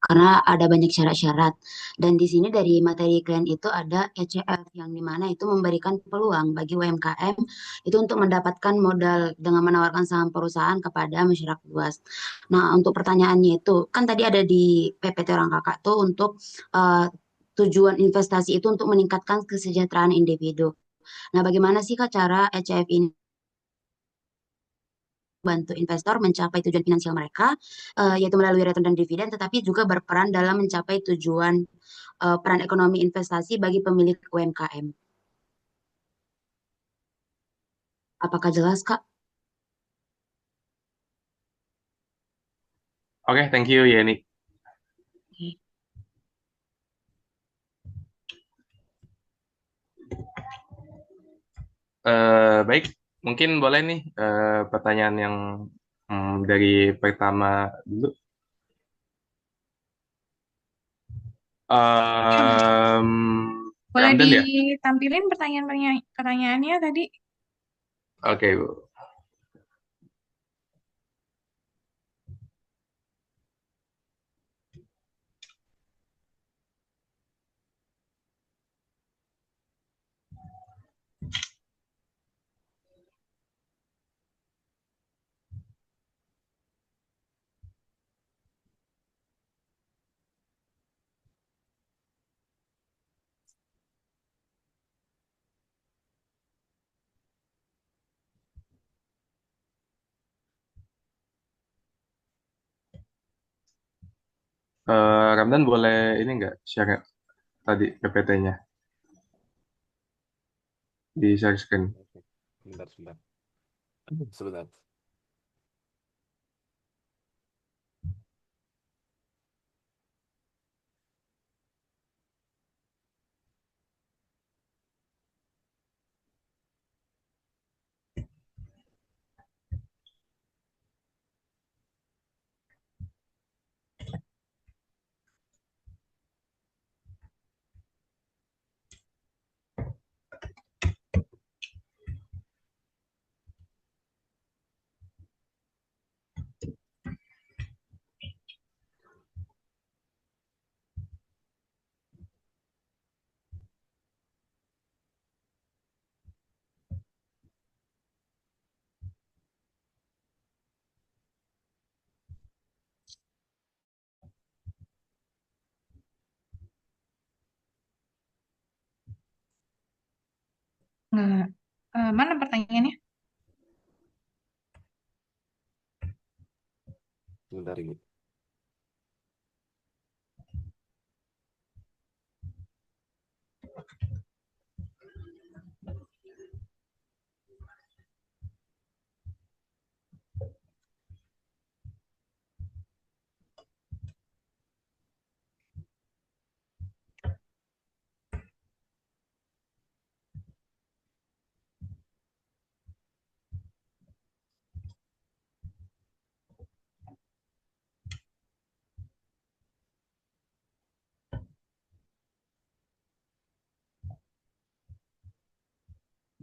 karena ada banyak syarat-syarat. Dan di sini dari materi klien itu ada ECF yang dimana itu memberikan peluang bagi UMKM itu untuk mendapatkan modal dengan menawarkan saham perusahaan kepada masyarakat luas. Nah, untuk pertanyaannya itu kan tadi ada di PPT orang kakak tuh untuk tujuan investasi itu untuk meningkatkan kesejahteraan individu. Nah, bagaimana sih Kak cara ECF ini bantu investor mencapai tujuan finansial mereka, yaitu melalui return dan dividen, tetapi juga berperan dalam mencapai tujuan peran ekonomi investasi bagi pemilik UMKM. Apakah jelas, Kak? Oke, thank you Yeni. Oke. Baik, mungkin boleh nih pertanyaan yang dari pertama dulu. Um, Boleh Ramdan ya? ditampilin pertanyaannya tadi? Oke, Bu. Ramdan boleh ini nggak share tadi PPT-nya di share screen? Sebentar. Sebentar. Nggak. Mana pertanyaannya? Sebentar ini.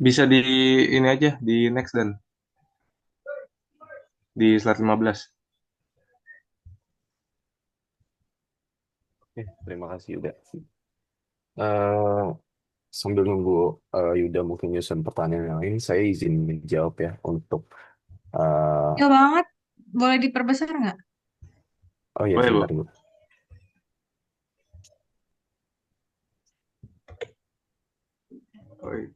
Bisa di ini aja, di next dan di slide 15. Oke, terima kasih Yuda. Sambil nunggu Yuda mungkin nyusun pertanyaan yang lain, saya izin menjawab ya untuk Kecil banget. Boleh diperbesar nggak? oh ya Boleh, Bu. sebentar Bu. Wait.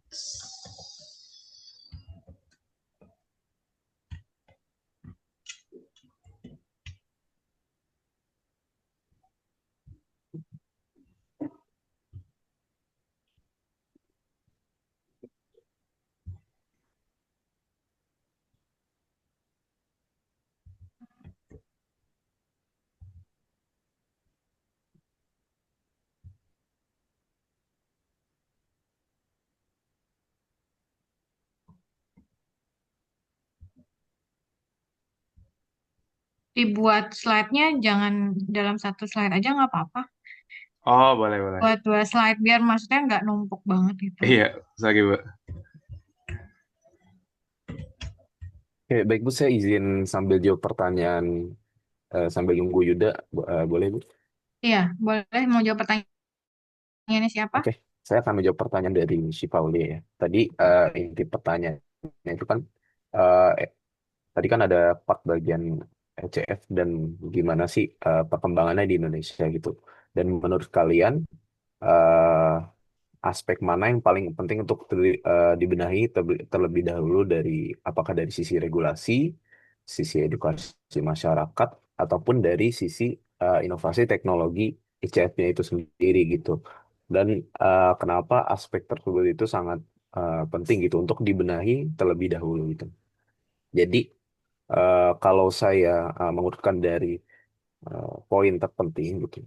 Dibuat slide-nya jangan dalam satu slide aja nggak apa-apa. Oh, boleh. Buat 2 slide biar maksudnya nggak numpuk banget gitu. Iya, lagi, Bu. Oke, baik Bu, saya izin sambil jawab pertanyaan sambil nunggu Yuda, boleh Bu? Iya, boleh. Mau jawab pertanyaannya siapa? Oke, saya akan menjawab pertanyaan dari Shifauli ya. Tadi inti pertanyaannya itu kan tadi kan ada part bagian ECF dan gimana sih perkembangannya di Indonesia gitu. Dan menurut kalian eh, aspek mana yang paling penting untuk dibenahi terlebih dahulu dari apakah dari sisi regulasi, sisi edukasi masyarakat, ataupun dari sisi inovasi teknologi ICF-nya itu sendiri gitu. Dan kenapa aspek tersebut itu sangat penting gitu untuk dibenahi terlebih dahulu gitu. Jadi kalau saya mengurutkan dari poin terpenting gitu,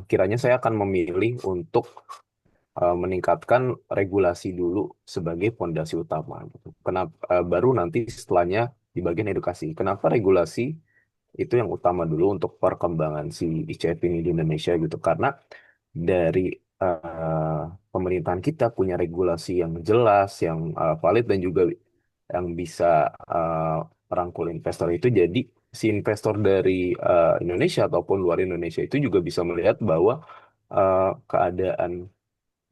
kiranya saya akan memilih untuk meningkatkan regulasi dulu sebagai fondasi utama gitu. Kenapa baru nanti setelahnya di bagian edukasi. Kenapa regulasi itu yang utama dulu untuk perkembangan si ICF ini di Indonesia gitu? Karena dari eh, pemerintahan kita punya regulasi yang jelas, yang valid dan juga yang bisa eh, merangkul investor itu. Jadi si investor dari Indonesia ataupun luar Indonesia itu juga bisa melihat bahwa keadaan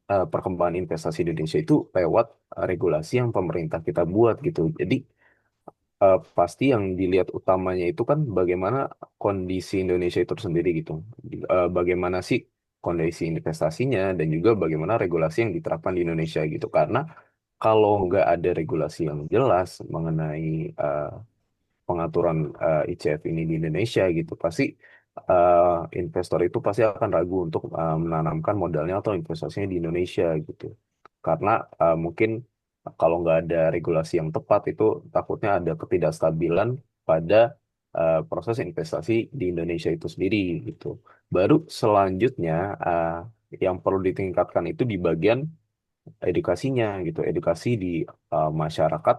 perkembangan investasi di Indonesia itu lewat regulasi yang pemerintah kita buat gitu. Jadi pasti yang dilihat utamanya itu kan bagaimana kondisi Indonesia itu sendiri gitu. Bagaimana sih kondisi investasinya dan juga bagaimana regulasi yang diterapkan di Indonesia gitu. Karena kalau nggak ada regulasi yang jelas mengenai pengaturan ICF ini di Indonesia gitu, pasti eh, investor itu pasti akan ragu untuk menanamkan modalnya atau investasinya di Indonesia gitu. Karena mungkin kalau nggak ada regulasi yang tepat itu takutnya ada ketidakstabilan pada proses investasi di Indonesia itu sendiri gitu. Baru selanjutnya yang perlu ditingkatkan itu di bagian edukasinya gitu, edukasi di masyarakat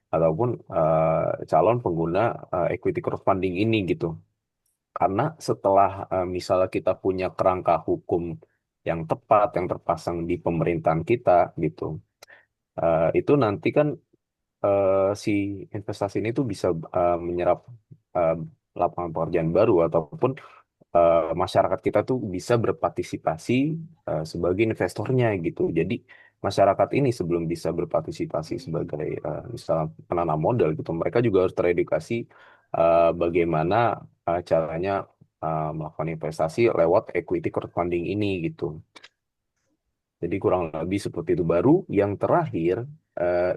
ataupun calon pengguna equity crowdfunding ini gitu. Karena setelah misalnya kita punya kerangka hukum yang tepat yang terpasang di pemerintahan kita gitu, itu nanti kan si investasi ini tuh bisa menyerap eh, lapangan pekerjaan baru ataupun masyarakat kita tuh bisa berpartisipasi sebagai investornya gitu. Jadi masyarakat ini sebelum bisa berpartisipasi sebagai misalnya penanam modal gitu, mereka juga harus teredukasi bagaimana caranya melakukan investasi lewat equity crowdfunding ini gitu. Jadi kurang lebih seperti itu. Baru yang terakhir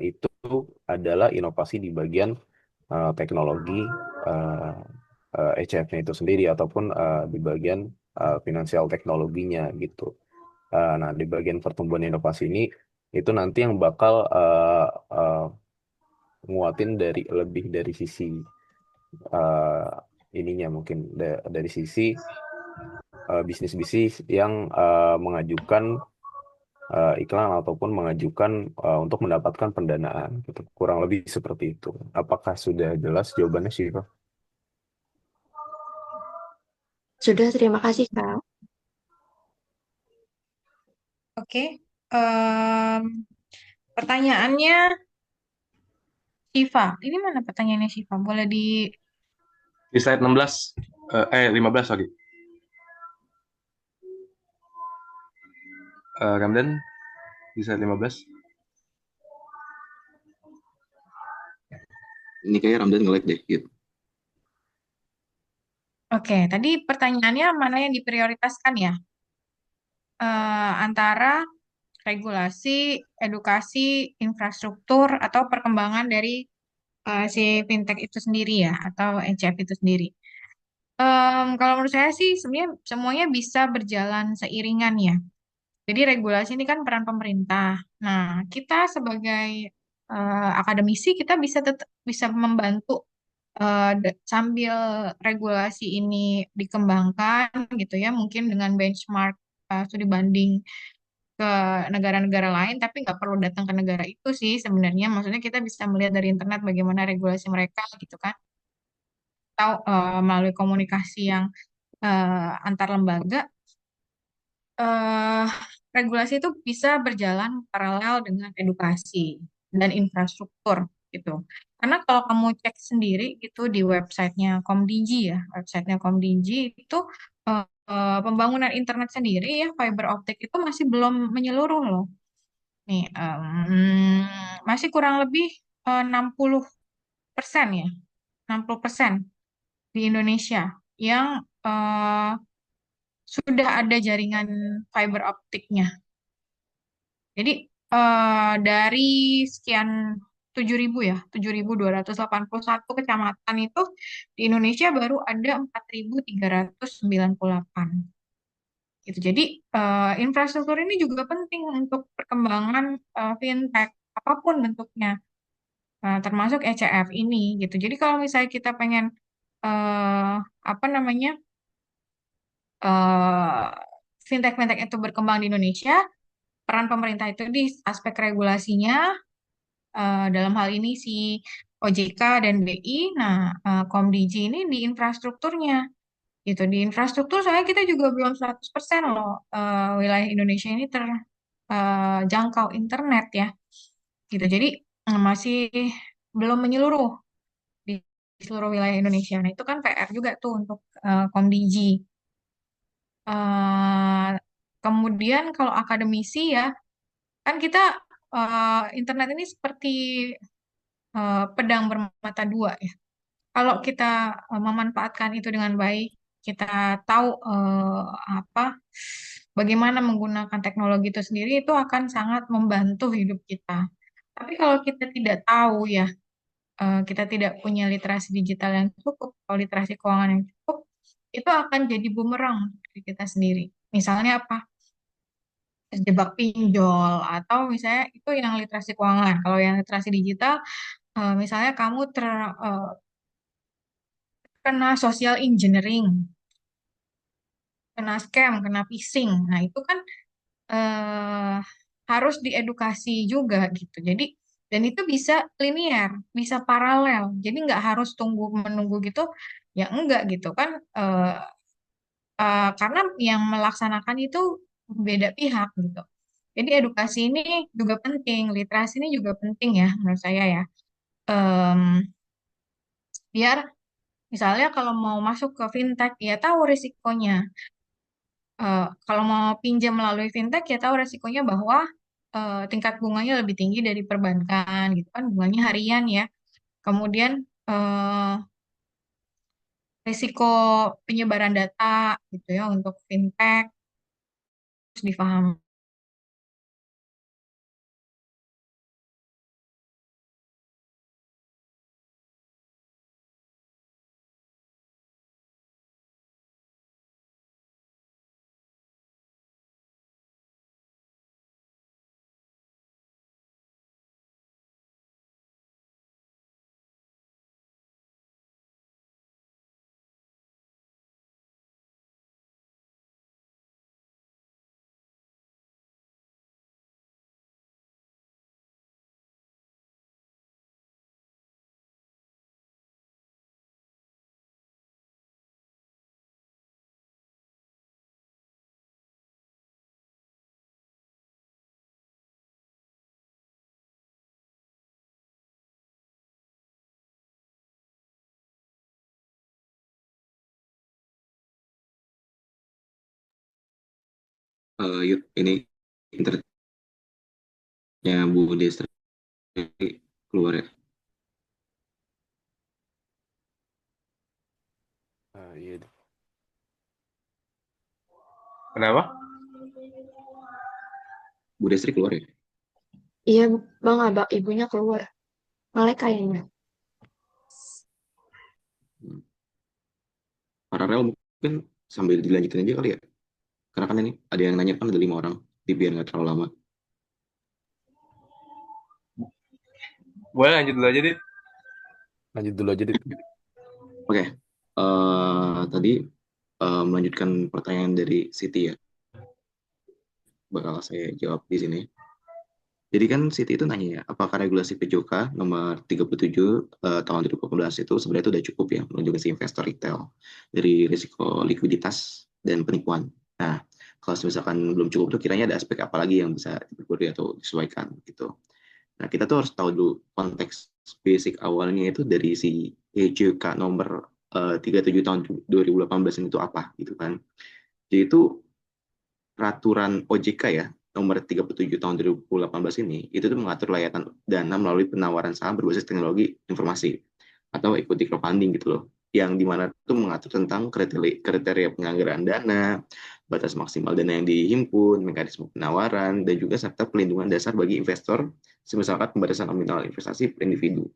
itu adalah inovasi di bagian teknologi eh, HF-nya itu sendiri ataupun di bagian finansial teknologinya gitu. Nah, di bagian pertumbuhan inovasi ini itu nanti yang bakal nguatin dari lebih dari sisi eh, ininya mungkin dari sisi bisnis-bisnis yang mengajukan iklan ataupun mengajukan untuk mendapatkan pendanaan gitu. Kurang lebih seperti itu. Apakah sudah jelas jawabannya Syifa? Sudah, terima kasih, Kak. Oke. Em, pertanyaannya Syifa. Ini mana pertanyaannya Syifa? Boleh di... Di slide 16, 15 sorry. Ramdan, di slide 15. Ini kayak Ramdan nge-lag deh gitu. Oke, tadi pertanyaannya mana yang diprioritaskan ya? Antara regulasi, edukasi, infrastruktur, atau perkembangan dari si fintech itu sendiri ya, atau ECF itu sendiri. Kalau menurut saya sih sebenarnya semuanya bisa berjalan seiringan ya. Jadi regulasi ini kan peran pemerintah. Nah, kita sebagai akademisi kita bisa membantu sambil regulasi ini dikembangkan gitu ya, mungkin dengan benchmark studi banding ke negara-negara lain, tapi nggak perlu datang ke negara itu sih sebenarnya. Maksudnya kita bisa melihat dari internet bagaimana regulasi mereka gitu kan, atau melalui komunikasi yang antar lembaga, eh, regulasi itu bisa berjalan paralel dengan edukasi dan infrastruktur gitu. Karena kalau kamu cek sendiri gitu di websitenya Komdigi ya, websitenya Komdigi itu pembangunan internet sendiri ya, fiber optik itu masih belum menyeluruh loh. Nih, masih kurang lebih 60% ya, 60% di Indonesia yang sudah ada jaringan fiber optiknya. Jadi dari sekian 7.000 ya, 7.281 kecamatan itu di Indonesia baru ada 4.398 gitu. Jadi infrastruktur ini juga penting untuk perkembangan fintech apapun bentuknya, termasuk ECF ini gitu. Jadi kalau misalnya kita pengen apa namanya eh, fintech-fintech itu berkembang di Indonesia, peran pemerintah itu di aspek regulasinya, dalam hal ini si OJK dan BI, nah Komdigi ini di infrastrukturnya gitu. Di infrastruktur soalnya kita juga belum 100% loh wilayah Indonesia ini terjangkau internet ya gitu. Jadi masih belum menyeluruh di seluruh wilayah Indonesia. Nah, itu kan PR juga tuh untuk Komdigi. Eh, Kemudian kalau akademisi ya, kan kita internet ini seperti pedang bermata dua ya. Kalau kita memanfaatkan itu dengan baik, kita tahu apa bagaimana menggunakan teknologi itu sendiri, itu akan sangat membantu hidup kita. Tapi kalau kita tidak tahu ya, kita tidak punya literasi digital yang cukup, atau literasi keuangan yang cukup, itu akan jadi bumerang untuk diri kita sendiri. Misalnya apa? Terjebak pinjol, atau misalnya itu yang literasi keuangan. Kalau yang literasi digital, misalnya kamu kena social engineering, kena scam, kena phishing. Nah, itu kan eh, harus diedukasi juga gitu. Jadi, dan itu bisa linear, bisa paralel. Jadi nggak harus tunggu menunggu gitu, ya enggak gitu kan. Karena yang melaksanakan itu beda pihak gitu. Jadi edukasi ini juga penting, literasi ini juga penting ya menurut saya ya. Em, Biar misalnya kalau mau masuk ke fintech, ya tahu risikonya. Kalau mau pinjam melalui fintech ya tahu resikonya bahwa tingkat bunganya lebih tinggi dari perbankan gitu kan, bunganya harian ya. Kemudian eh, risiko penyebaran data gitu ya untuk fintech harus difahami. Yuk, ini internetnya Bu Destri keluar ya. Iya. Kenapa? Bu Destri keluar ya. Iya, Bang Abak, ibunya keluar. Ngelek kayaknya. Paralel mungkin sambil dilanjutin aja kali ya. Karena kan ini ada yang nanya kan ada 5 orang, di biar nggak terlalu lama. Boleh lanjut dulu aja, Dit. Lanjut dulu aja, Dit. Oke, tadi melanjutkan pertanyaan dari Siti ya. Bakal saya jawab di sini. Jadi kan Siti itu nanya ya, apakah regulasi PJOK nomor 37 tahun 2018 itu sebenarnya itu udah cukup ya melindungi si investor retail dari risiko likuiditas dan penipuan. Nah, kalau misalkan belum cukup tuh kiranya ada aspek apa lagi yang bisa diperbarui atau disesuaikan gitu. Nah, kita tuh harus tahu dulu konteks basic awalnya itu dari si EJK nomor 37 tahun 2018 ini itu apa gitu kan. Jadi itu peraturan OJK ya nomor 37 tahun 2018 ini itu tuh mengatur layanan dana melalui penawaran saham berbasis teknologi informasi atau equity crowdfunding gitu loh. yang dimana itu mengatur tentang kriteria penyelenggaraan dana, batas maksimal dana yang dihimpun, mekanisme penawaran, dan juga serta pelindungan dasar bagi investor, misalkan pembatasan nominal investasi per individu.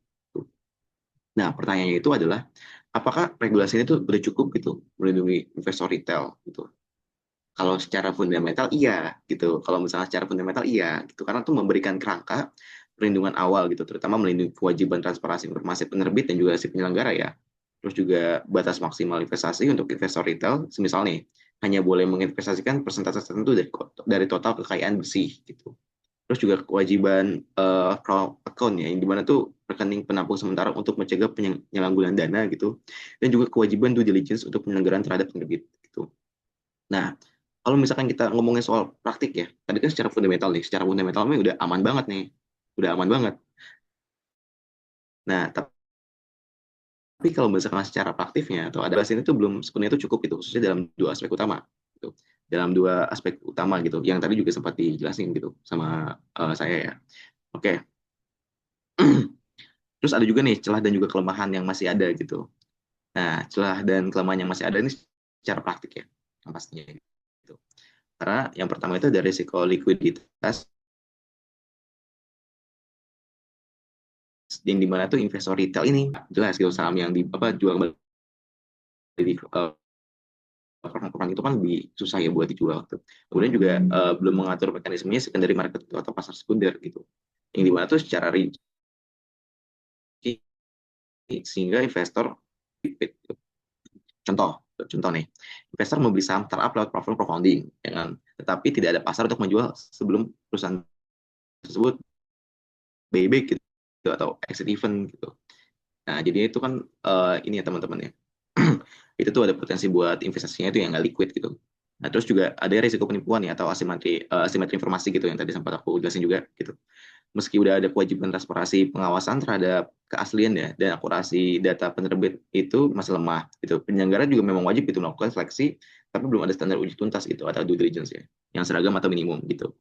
Nah, pertanyaannya itu adalah, apakah regulasi ini tuh udah cukup gitu melindungi investor retail gitu? Kalau secara fundamental iya gitu. Kalau misalnya secara fundamental iya gitu. Karena itu memberikan kerangka perlindungan awal gitu, terutama melindungi kewajiban transparansi informasi penerbit dan juga si penyelenggara ya. Terus juga batas maksimal investasi untuk investor retail, semisal nih hanya boleh menginvestasikan persentase tertentu dari total kekayaan bersih gitu. Terus juga kewajiban crowd account ya, yang dimana tuh rekening penampung sementara untuk mencegah penyalahgunaan dana gitu, dan juga kewajiban due diligence untuk penyelenggaraan terhadap penerbit gitu. Nah, kalau misalkan kita ngomongin soal praktik ya, tadi kan secara fundamental nih, secara fundamentalnya udah aman banget nih, udah aman banget. Nah, tapi kalau misalkan secara praktifnya atau ada ini tuh belum sepenuhnya itu cukup gitu, khususnya dalam dua aspek utama gitu. Dalam dua aspek utama gitu, yang tadi juga sempat dijelasin gitu sama saya ya. Oke. Terus ada juga nih celah dan juga kelemahan yang masih ada gitu. Nah, celah dan kelemahan yang masih ada ini secara praktik ya, yang pastinya gitu. Karena yang pertama itu ada risiko likuiditas, yang dimana tuh investor retail ini jelas gitu saham yang jual beli orang itu kan lebih susah ya buat dijual tuh. Kemudian juga belum mengatur mekanismenya secondary market atau pasar sekunder gitu. Yang dimana tuh secara rinci sehingga investor contoh nih, investor membeli saham startup lewat platform crowdfunding, ya kan? Tetapi tidak ada pasar untuk menjual sebelum perusahaan tersebut buyback gitu atau exit event gitu. Nah, jadi itu kan ini ya teman-teman ya. Itu tuh ada potensi buat investasinya itu yang nggak liquid gitu. Nah, terus juga ada risiko penipuan ya atau asimetri informasi gitu yang tadi sempat aku jelasin juga gitu. Meski udah ada kewajiban transparansi pengawasan terhadap keaslian ya dan akurasi data penerbit itu masih lemah gitu. Penyelenggara juga memang wajib itu melakukan seleksi, tapi belum ada standar uji tuntas gitu atau due diligence ya, yang seragam atau minimum gitu.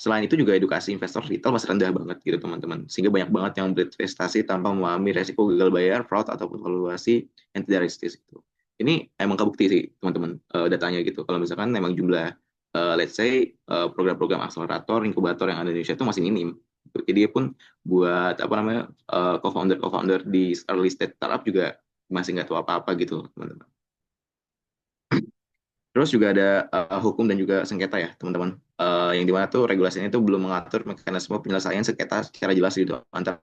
Selain itu juga edukasi investor retail masih rendah banget gitu teman-teman. Sehingga banyak banget yang berinvestasi tanpa memahami resiko gagal bayar, fraud, ataupun valuasi yang tidak realistis gitu. Ini emang kebukti sih teman-teman datanya gitu. Kalau misalkan memang jumlah let's say program-program akselerator, inkubator yang ada di Indonesia itu masih minim. Jadi pun buat co-founder di early stage startup juga masih nggak tahu apa-apa gitu teman-teman. Terus juga ada hukum dan juga sengketa ya teman-teman, yang dimana tuh regulasinya itu belum mengatur mekanisme penyelesaian sengketa secara jelas gitu antara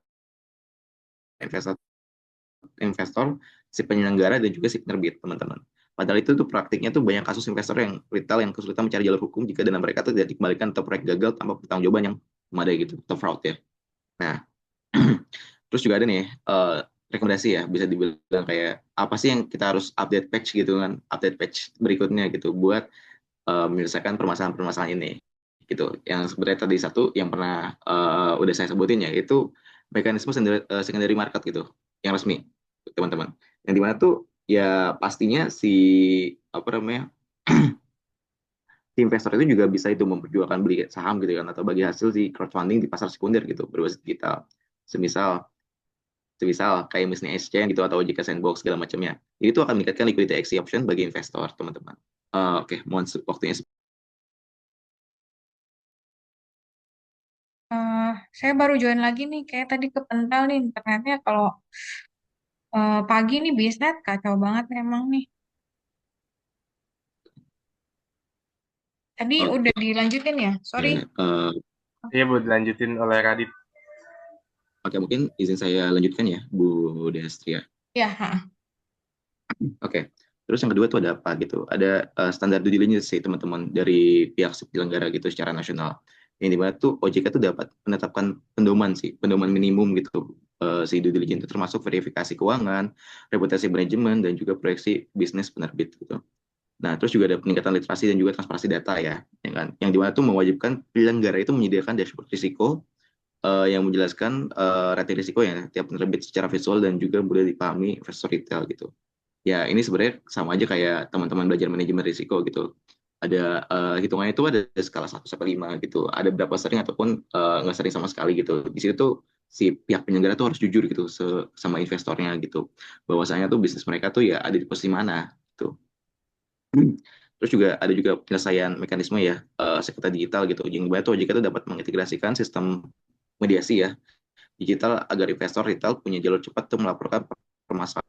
investor, si penyelenggara dan juga si penerbit teman-teman. Padahal itu tuh praktiknya tuh banyak kasus investor yang retail yang kesulitan mencari jalur hukum jika dana mereka tuh tidak dikembalikan atau proyek gagal tanpa pertanggungjawaban yang memadai gitu atau fraud ya. Nah, terus juga ada nih rekomendasi ya, bisa dibilang kayak apa sih yang kita harus update patch gitu kan, update patch berikutnya gitu buat menyelesaikan permasalahan-permasalahan ini gitu. Yang sebenarnya tadi satu yang pernah udah saya sebutin ya, itu mekanisme secondary market gitu yang resmi teman-teman, yang dimana tuh ya pastinya si si investor itu juga bisa itu memperjualkan beli saham gitu kan atau bagi hasil di crowdfunding di pasar sekunder gitu berbasis digital, semisal kayak misalnya exchange gitu atau OJK Sandbox segala macamnya. Itu akan meningkatkan liquidity exit option bagi investor teman-teman. Oke, mohon waktunya. Saya baru join lagi nih, kayak tadi kepental nih internetnya. Kalau pagi nih bisnet kacau banget memang nih. Tadi Oke. udah dilanjutin ya, sorry. Iya Bu, dilanjutin oleh Radit. Oke, mungkin izin saya lanjutkan ya, Bu Destria. Ya. Oke. Terus yang kedua tuh ada apa gitu? Ada standar due diligence sih teman-teman dari pihak penyelenggara gitu secara nasional. Yang dimana tuh OJK tuh dapat menetapkan pendoman minimum gitu si due diligence itu termasuk verifikasi keuangan, reputasi manajemen dan juga proyeksi bisnis penerbit gitu. Nah, terus juga ada peningkatan literasi dan juga transparansi data ya kan? Yang dimana tuh mewajibkan penyelenggara itu menyediakan dashboard risiko yang menjelaskan rating risiko ya tiap penerbit secara visual dan juga mudah dipahami investor retail gitu. Ya, ini sebenarnya sama aja kayak teman-teman belajar manajemen risiko gitu. Ada hitungannya itu ada skala 1 sampai 5 gitu. Ada berapa sering ataupun nggak sering sama sekali gitu. Di situ tuh si pihak penyelenggara tuh harus jujur gitu sama investornya gitu, bahwasanya tuh bisnis mereka tuh ya ada di posisi mana gitu. Terus juga ada juga penyelesaian mekanisme ya sekitar digital gitu. Yang dimana tuh OJK itu dapat mengintegrasikan sistem mediasi ya digital agar investor retail punya jalur cepat untuk melaporkan permasalahan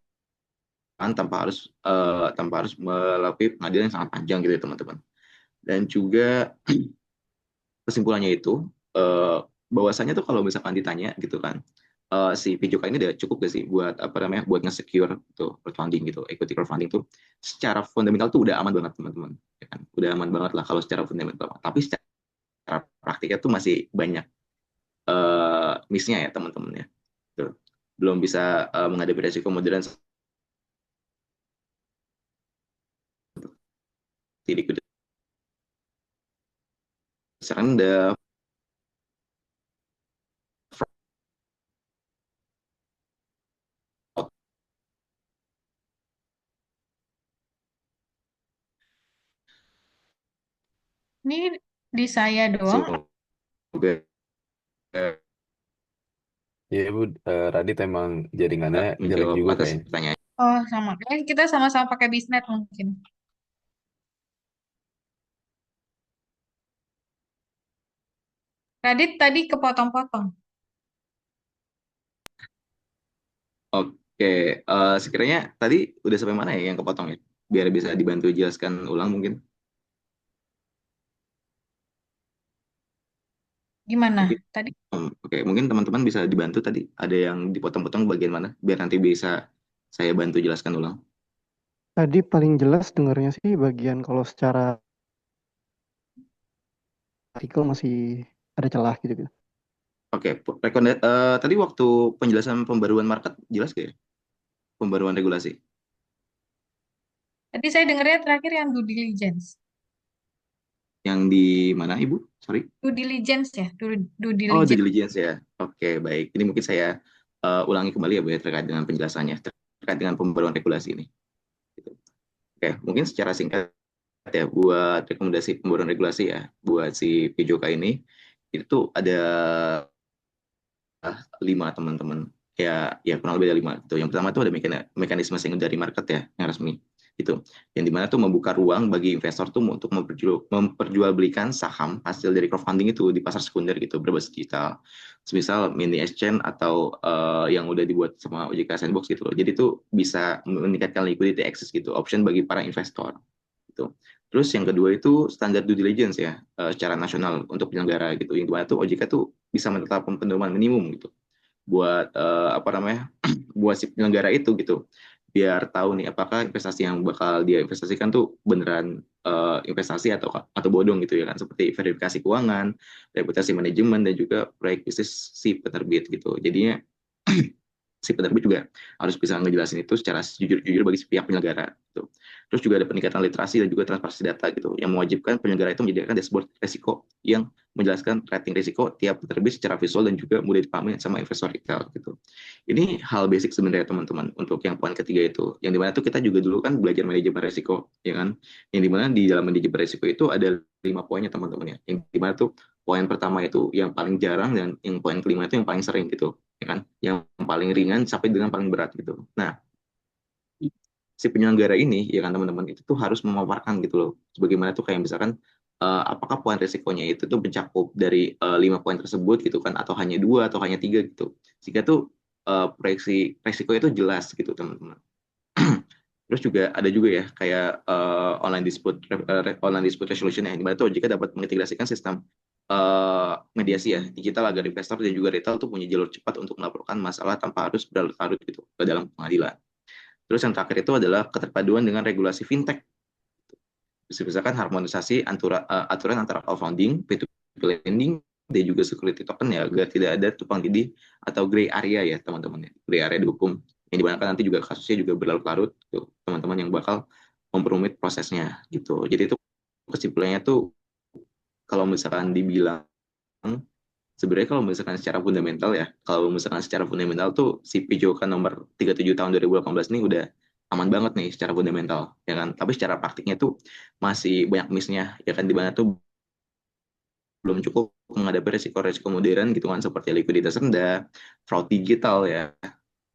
tanpa harus melalui pengadilan yang sangat panjang gitu ya teman-teman. Dan juga kesimpulannya itu bahwasanya tuh kalau misalkan ditanya gitu kan si Pijoka ini udah cukup gak sih buat apa namanya buat nge-secure tuh crowdfunding gitu, equity crowdfunding tuh secara fundamental tuh udah aman banget teman-teman, ya kan? Udah aman banget lah kalau secara fundamental. Tapi secara praktiknya tuh masih banyak miss-nya ya teman-teman ya. Tuh. Belum bisa menghadapi resiko modern seperti rendah. Ini di saya doang. Semoga Iya Bu, Radit emang jaringannya jelek menjawab juga atas kayaknya. pertanyaan. Oh, sama. Kita sama-sama pakai Bisnet mungkin. Radit tadi kepotong-potong. Oke, sekiranya tadi udah sampai mana ya yang kepotong ya? Biar bisa dibantu jelaskan ulang mungkin. Gimana? Mungkin, Tadi oke, mungkin teman-teman bisa dibantu tadi. Ada yang dipotong-potong bagian mana? Biar nanti bisa saya bantu jelaskan ulang. Tadi paling jelas dengarnya sih bagian kalau secara artikel masih ada celah gitu. Oke, tadi waktu penjelasan pembaruan market jelas gak ya? Pembaruan regulasi. tadi saya dengarnya terakhir yang due diligence. Yang di mana, Ibu? Sorry. Due diligence ya, due Oh, due diligence. diligence ya. Oke, baik. Ini mungkin saya ulangi kembali ya Bu ya terkait dengan penjelasannya, terkait dengan pembaruan regulasi ini. Gitu. Oke, mungkin secara singkat ya buat rekomendasi pembaruan regulasi ya buat si PJOK ini itu ada 5 teman-teman, ya kurang lebih ada 5 gitu. Yang pertama itu ada mekanisme secondary market ya yang resmi gitu, yang dimana tuh membuka ruang bagi investor tuh untuk memperjualbelikan saham hasil dari crowdfunding itu di pasar sekunder gitu berbasis digital, misal mini exchange atau yang udah dibuat sama OJK Sandbox gitu loh. Jadi tuh bisa meningkatkan liquidity access gitu, option bagi para investor gitu. Terus yang kedua itu standar due diligence ya secara nasional untuk penyelenggara gitu, yang dimana tuh OJK tuh bisa menetapkan pedoman minimum gitu buat apa namanya buat si penyelenggara itu gitu, biar tahu nih apakah investasi yang bakal dia investasikan tuh beneran investasi atau bodong gitu ya kan, seperti verifikasi keuangan, reputasi manajemen, dan juga proyek bisnis si penerbit gitu. Jadinya si penerbit juga harus bisa ngejelasin itu secara jujur-jujur bagi pihak penyelenggara gitu. Terus juga ada peningkatan literasi dan juga transparansi data gitu, yang mewajibkan penyelenggara itu menyediakan dashboard risiko yang menjelaskan rating risiko tiap penerbit secara visual dan juga mudah dipahami sama investor retail gitu. Ini hal basic sebenarnya teman-teman untuk yang poin ketiga itu, yang dimana tuh kita juga dulu kan belajar manajemen risiko ya kan, yang dimana di dalam manajemen risiko itu ada 5 poinnya teman-teman ya, yang dimana tuh poin pertama itu yang paling jarang dan yang poin kelima itu yang paling sering gitu ya kan, yang paling ringan sampai dengan paling berat gitu. Nah, si penyelenggara ini ya kan teman-teman itu tuh harus memaparkan gitu loh, sebagaimana tuh kayak misalkan apakah poin resikonya itu tuh mencakup dari 5 poin tersebut gitu kan, atau hanya 2 atau hanya 3 gitu, sehingga tuh proyeksi resiko itu jelas gitu teman-teman. Terus juga ada juga ya kayak online dispute resolution ya, di mana tuh OJK dapat mengintegrasikan sistem mediasi ya digital agar investor dan juga retail tuh punya jalur cepat untuk melaporkan masalah tanpa harus berlarut-larut gitu ke dalam pengadilan. Terus yang terakhir itu adalah keterpaduan dengan regulasi fintech. Misalkan harmonisasi aturan antara crowdfunding, P2P lending, dan juga security token ya, agar tidak ada tumpang tindih atau gray area ya teman-teman. Gray area di hukum, yang dimana kan nanti juga kasusnya juga berlarut-larut tuh teman-teman, yang bakal memperumit prosesnya gitu. Jadi itu kesimpulannya tuh kalau misalkan dibilang sebenarnya kalau misalkan secara fundamental tuh si PJOK nomor 37 tahun 2018 ini udah aman banget nih secara fundamental ya kan, tapi secara praktiknya tuh masih banyak miss-nya ya kan, di mana tuh belum cukup menghadapi resiko-resiko modern gitu kan, seperti likuiditas rendah, fraud digital ya,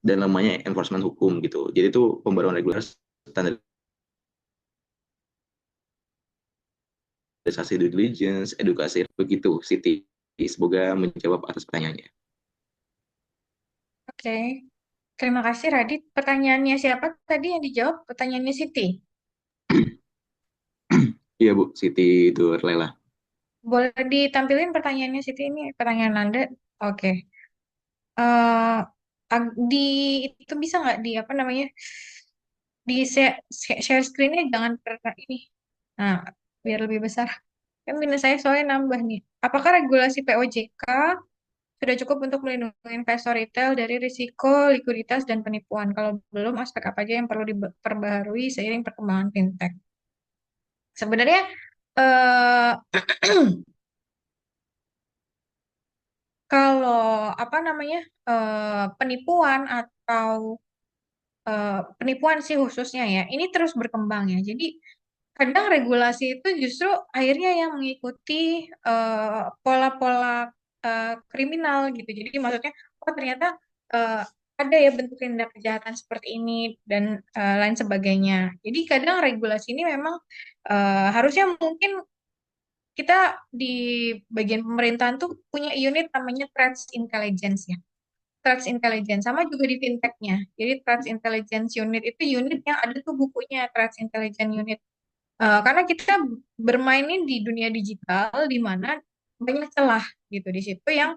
dan namanya enforcement hukum gitu. Jadi itu pembaruan regulasi, standarisasi due diligence, edukasi begitu, Siti. Semoga menjawab atas pertanyaannya. Oke. Terima kasih Radit. Pertanyaannya siapa tadi yang dijawab? Pertanyaannya Siti. Iya Bu, Siti Durlela. Boleh ditampilin pertanyaannya Siti, ini pertanyaan Anda. Oke. Eh, di itu bisa nggak di apa namanya, di share screen-nya jangan ini. Nah, biar lebih besar. Kan minus saya soalnya nambah nih. Apakah regulasi POJK sudah cukup untuk melindungi investor retail dari risiko likuiditas dan penipuan? Kalau belum, aspek apa aja yang perlu diperbaharui seiring perkembangan fintech? Sebenarnya eh, kalau apa namanya, penipuan atau penipuan sih khususnya ya, ini terus berkembang ya. Jadi kadang regulasi itu justru akhirnya yang mengikuti pola-pola kriminal gitu. Jadi maksudnya, oh ternyata eh, ada ya bentuk tindak kejahatan seperti ini dan lain sebagainya. Jadi kadang regulasi ini memang harusnya mungkin kita di bagian pemerintahan tuh punya unit namanya Threats Intelligence ya. Threats Intelligence sama juga di fintechnya. Jadi Threats Intelligence Unit itu unit yang ada tuh bukunya, Threats Intelligence Unit. Karena kita bermainin di dunia digital di mana banyak celah gitu di situ yang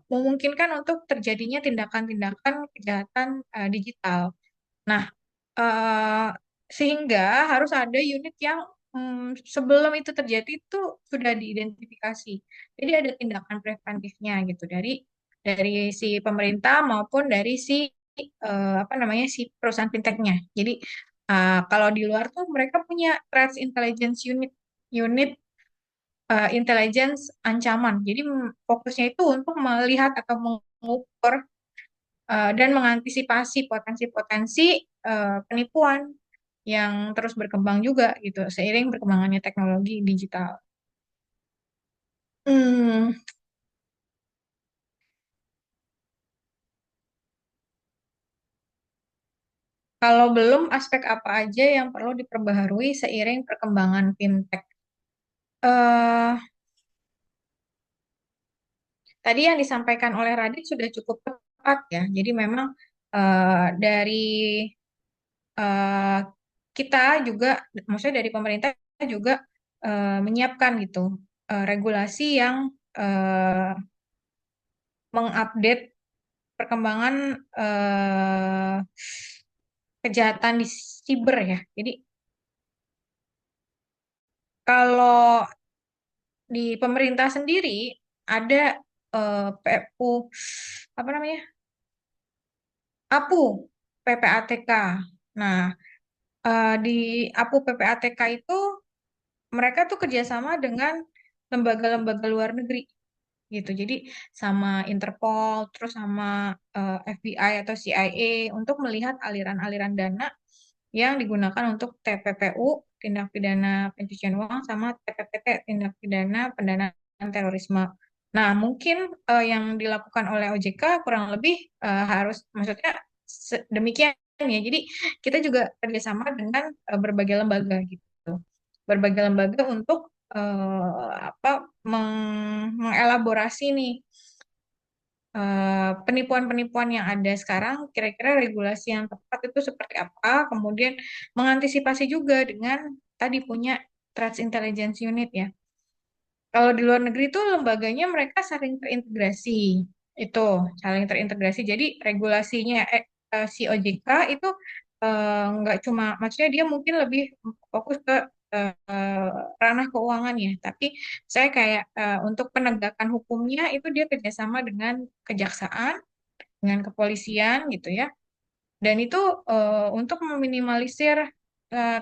memungkinkan untuk terjadinya tindakan-tindakan kejahatan digital. Nah, eh, sehingga harus ada unit yang sebelum itu terjadi itu sudah diidentifikasi. Jadi ada tindakan preventifnya gitu dari si pemerintah maupun dari si apa namanya si perusahaan fintechnya. Jadi kalau di luar tuh mereka punya threats intelligence unit, unit intelligence ancaman. Jadi fokusnya itu untuk melihat atau mengukur dan mengantisipasi potensi-potensi penipuan yang terus berkembang juga gitu seiring berkembangannya teknologi digital. Hmm, Kalau belum, aspek apa aja yang perlu diperbaharui seiring perkembangan fintech? eh Tadi yang disampaikan oleh Radit sudah cukup tepat ya. Jadi memang dari eh, kita juga, maksudnya dari pemerintah juga menyiapkan gitu regulasi yang eh, mengupdate perkembangan kejahatan di siber ya. Jadi kalau di pemerintah sendiri ada PU apa namanya, APU PPATK. Nah, di APU PPATK itu mereka tuh kerjasama dengan lembaga-lembaga luar negeri gitu. Jadi sama Interpol, terus sama FBI atau CIA untuk melihat aliran-aliran dana yang digunakan untuk TPPU, tindak pidana pencucian uang, sama TPPT, tindak pidana pendanaan terorisme. Nah, mungkin yang dilakukan oleh OJK kurang lebih harus, maksudnya demikian ya. Jadi kita juga kerjasama dengan berbagai lembaga gitu, berbagai lembaga untuk apa mengelaborasi nih penipuan-penipuan yang ada sekarang, kira-kira regulasi yang tepat itu seperti apa, kemudian mengantisipasi juga dengan tadi punya Threats Intelligence Unit ya. Kalau di luar negeri itu lembaganya mereka saling terintegrasi, itu saling terintegrasi. Jadi regulasinya si OJK itu nggak cuma, maksudnya dia mungkin lebih fokus ke ranah keuangan ya, tapi saya kayak untuk penegakan hukumnya itu dia kerjasama dengan kejaksaan, dengan kepolisian gitu ya, dan itu untuk meminimalisir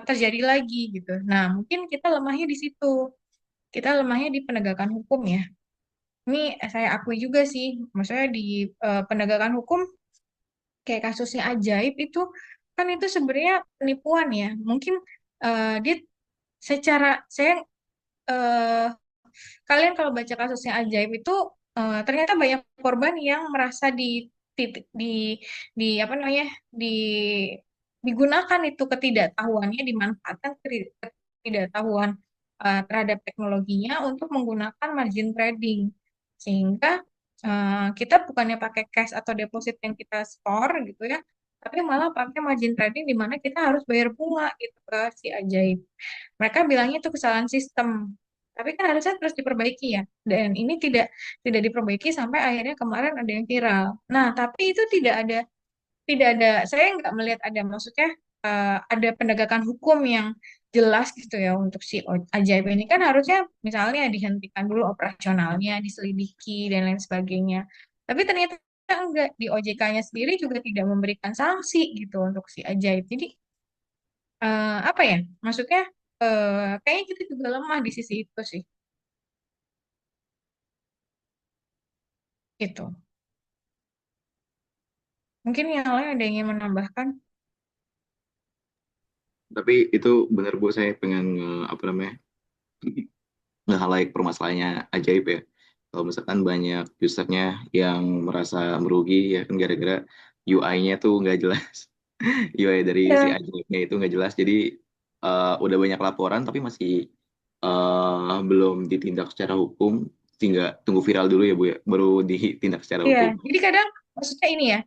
terjadi lagi gitu. Nah, mungkin kita lemahnya di situ, kita lemahnya di penegakan hukum ya. Ini saya akui juga sih, maksudnya di penegakan hukum kayak kasusnya Ajaib itu kan itu sebenarnya penipuan ya. Mungkin dia secara saya eh, kalian kalau baca kasusnya Ajaib itu ternyata banyak korban yang merasa di apa namanya di digunakan itu ketidaktahuannya, dimanfaatkan ketidaktahuan terhadap teknologinya untuk menggunakan margin trading, sehingga kita bukannya pakai cash atau deposit yang kita store gitu ya, tapi malah pakai margin trading di mana kita harus bayar bunga gitu ke si Ajaib. Mereka bilangnya itu kesalahan sistem. Tapi kan harusnya terus diperbaiki ya. Dan ini tidak diperbaiki sampai akhirnya kemarin ada yang viral. Nah, tapi itu tidak ada saya nggak melihat ada, maksudnya ada penegakan hukum yang jelas gitu ya untuk si Ajaib ini. Kan harusnya misalnya dihentikan dulu operasionalnya, diselidiki dan lain sebagainya. Tapi ternyata enggak, di OJK-nya sendiri juga tidak memberikan sanksi gitu untuk si Ajaib. Jadi apa ya? Maksudnya kayaknya kita juga lemah di sisi itu sih. Gitu. Mungkin yang lain ada yang ingin menambahkan? Tapi itu benar Bu, saya pengen apa namanya nge-highlight permasalahannya Ajaib ya. Kalau misalkan banyak usernya yang merasa merugi ya kan gara-gara UI-nya tuh nggak jelas. UI dari si Ya, Ajaibnya itu nggak jelas. Jadi udah banyak laporan tapi masih belum ditindak secara hukum. Tinggal tunggu viral dulu ya Bu ya, baru ditindak secara iya. hukum. Jadi kadang maksudnya ini ya,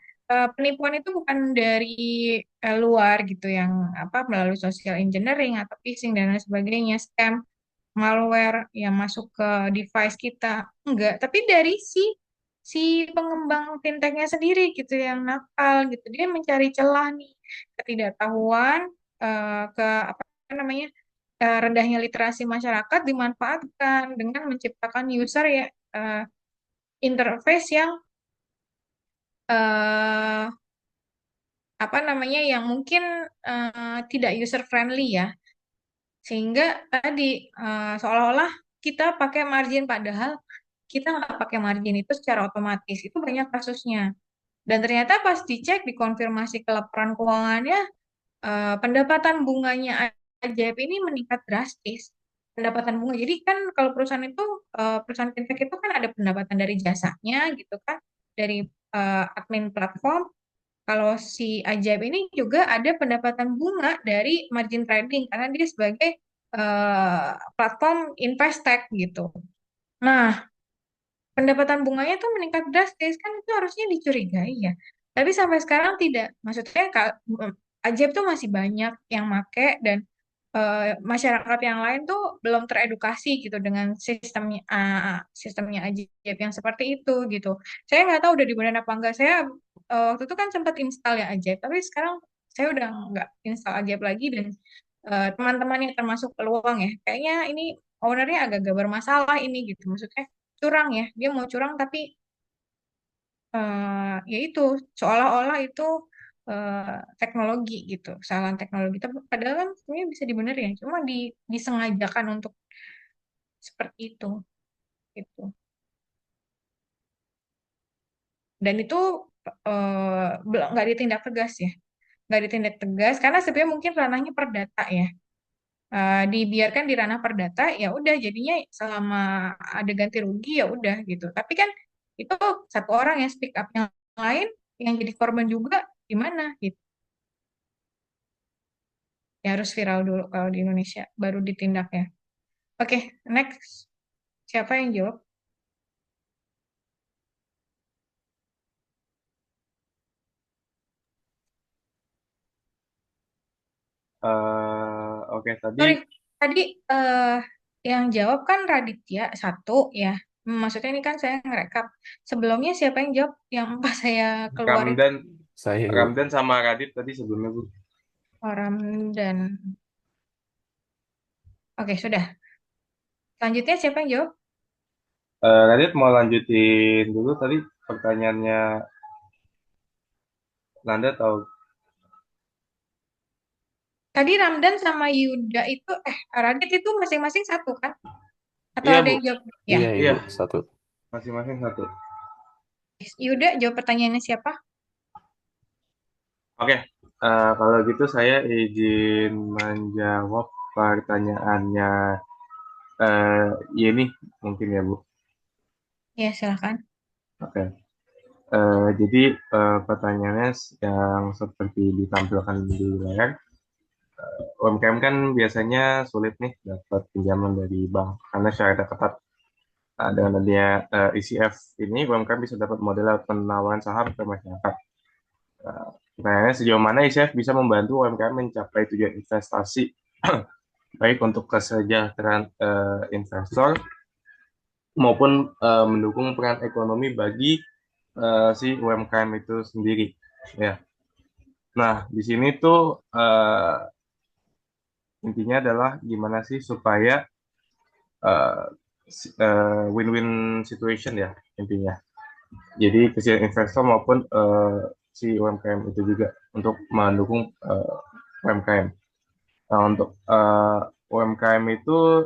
penipuan itu bukan dari luar gitu yang apa melalui social engineering atau phishing dan lain sebagainya, scam, malware yang masuk ke device kita. Enggak, tapi dari si pengembang fintechnya sendiri gitu yang nakal gitu. Dia mencari celah nih, ketidaktahuan ke apa namanya? Rendahnya literasi masyarakat dimanfaatkan dengan menciptakan user ya interface yang eh, apa namanya yang mungkin tidak user friendly ya, sehingga tadi seolah-olah kita pakai margin padahal kita nggak pakai margin itu secara otomatis. Itu banyak kasusnya, dan ternyata pas dicek dikonfirmasi ke laporan keuangannya, pendapatan bunganya Ajaib ini meningkat drastis. Pendapatan bunga, jadi kan kalau perusahaan itu perusahaan fintech itu kan ada pendapatan dari jasanya gitu kan, dari admin platform. Kalau si Ajaib ini juga ada pendapatan bunga dari margin trading karena dia sebagai platform Investec gitu. Nah, pendapatan bunganya tuh meningkat drastis, kan itu harusnya dicurigai ya. Tapi sampai sekarang tidak. Maksudnya Ajaib tuh masih banyak yang make, dan masyarakat yang lain tuh belum teredukasi gitu dengan sistemnya Ajaib yang seperti itu gitu. Saya nggak tahu udah dibenerin apa enggak. Saya waktu itu kan sempat install ya Ajaib, tapi sekarang saya udah nggak install Ajaib lagi, dan teman-teman yang termasuk peluang ya, kayaknya ini ownernya agak-agak bermasalah ini gitu. Maksudnya curang ya, dia mau curang tapi ya itu seolah-olah itu teknologi gitu, kesalahan teknologi. Tapi padahal kan sebenarnya bisa dibenerin, cuma disengajakan untuk seperti itu gitu. Dan itu nggak ditindak tegas ya, nggak ditindak tegas karena sebenarnya mungkin ranahnya perdata ya. Dibiarkan di ranah perdata ya udah, jadinya selama ada ganti rugi ya udah gitu. Tapi kan itu satu orang yang speak up, yang lain yang jadi korban juga gimana gitu. Ya harus viral dulu kalau di Indonesia baru ditindak ya. Oke, next. Siapa yang jawab? Oke, tadi Sorry, tadi yang jawab kan Raditya satu ya. Maksudnya ini kan saya ngerekap. Sebelumnya siapa yang jawab yang pas saya keluarin Ramdan, Saya Bu. Ramdan sama Radit tadi sebelumnya Bu. orang? Dan oke, sudah. Selanjutnya siapa yang jawab? Radit mau lanjutin dulu tadi pertanyaannya Nanda atau Tadi Ramdan sama Yuda itu, Radit itu masing-masing satu kan? Atau iya ada Bu, yang jawab? Ya, Iya iya Ibu, satu. masing-masing satu. Yuda jawab pertanyaannya siapa? Oke, kalau gitu saya izin menjawab pertanyaannya Yeni mungkin ya Bu. Ya, silakan. Oke. Jadi pertanyaannya yang seperti ditampilkan di layar, UMKM kan biasanya sulit nih dapat pinjaman dari bank karena syaratnya ketat. Nah, dengan adanya ICF ini, UMKM bisa dapat modal penawaran saham ke masyarakat. Pertanyaannya sejauh mana ICF bisa membantu UMKM mencapai tujuan investasi, baik untuk kesejahteraan investor maupun mendukung peran ekonomi bagi si UMKM itu sendiri. Ya. Nah, di sini tuh intinya adalah gimana sih supaya uh, win-win situation ya intinya. Jadi kesian investor maupun si UMKM itu juga untuk mendukung UMKM. Nah, untuk UMKM itu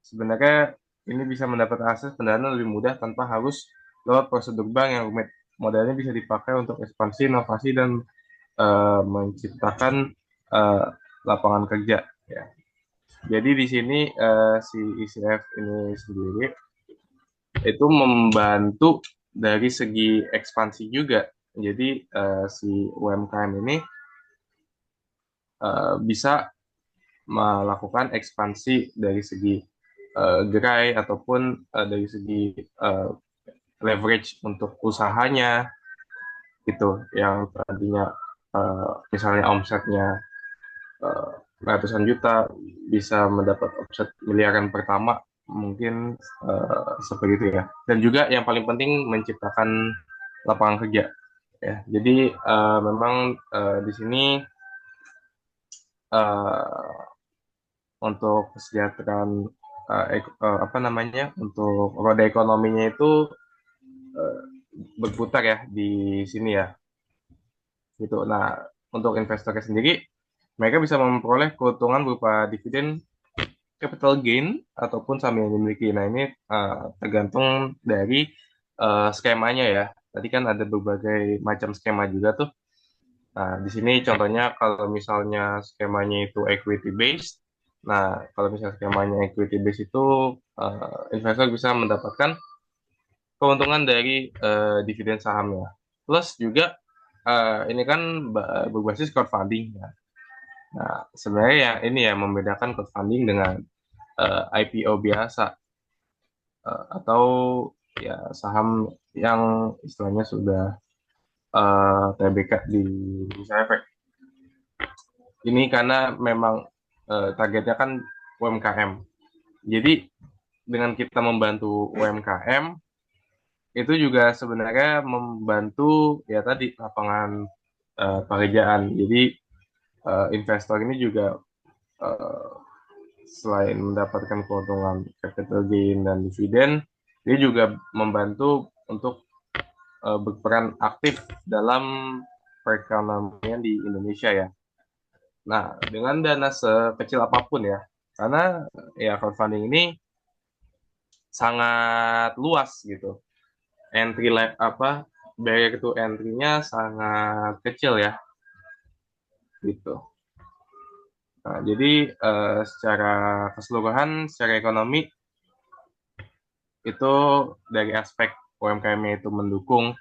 sebenarnya ini bisa mendapat akses pendanaan lebih mudah tanpa harus lewat prosedur bank yang rumit. Modalnya bisa dipakai untuk ekspansi, inovasi, dan menciptakan lapangan kerja. Ya. Jadi di sini si ICF ini sendiri itu membantu dari segi ekspansi juga. Jadi si UMKM ini bisa melakukan ekspansi dari segi gerai ataupun dari segi leverage untuk usahanya gitu, yang tadinya misalnya omsetnya ratusan juta bisa mendapat omset miliaran pertama mungkin seperti itu ya. Dan juga yang paling penting menciptakan lapangan kerja ya. Jadi memang di sini untuk kesejahteraan apa namanya untuk roda ekonominya itu berputar ya di sini ya gitu. Nah, untuk investornya sendiri mereka bisa memperoleh keuntungan berupa dividen, capital gain, ataupun saham yang dimiliki. Nah, ini tergantung dari skemanya ya. Tadi kan ada berbagai macam skema juga tuh. Nah, di sini contohnya kalau misalnya skemanya itu equity based. Nah, kalau misalnya skemanya equity based itu investor bisa mendapatkan keuntungan dari dividen sahamnya. Plus juga ini kan berbasis crowdfunding ya. Nah, sebenarnya yang ini ya membedakan crowdfunding dengan IPO biasa atau ya saham yang istilahnya sudah TBK di Bursa Efek. Ini karena memang targetnya kan UMKM. Jadi dengan kita membantu UMKM itu juga sebenarnya membantu ya tadi lapangan pekerjaan. Jadi investor ini juga selain mendapatkan keuntungan capital gain dan dividen, dia juga membantu untuk berperan aktif dalam perekonomian di Indonesia ya. Nah, dengan dana sekecil apapun ya, karena ya crowdfunding ini sangat luas gitu. Barrier to entry-nya sangat kecil ya, gitu. Nah, jadi secara keseluruhan, secara ekonomi itu dari aspek UMKM itu mendukung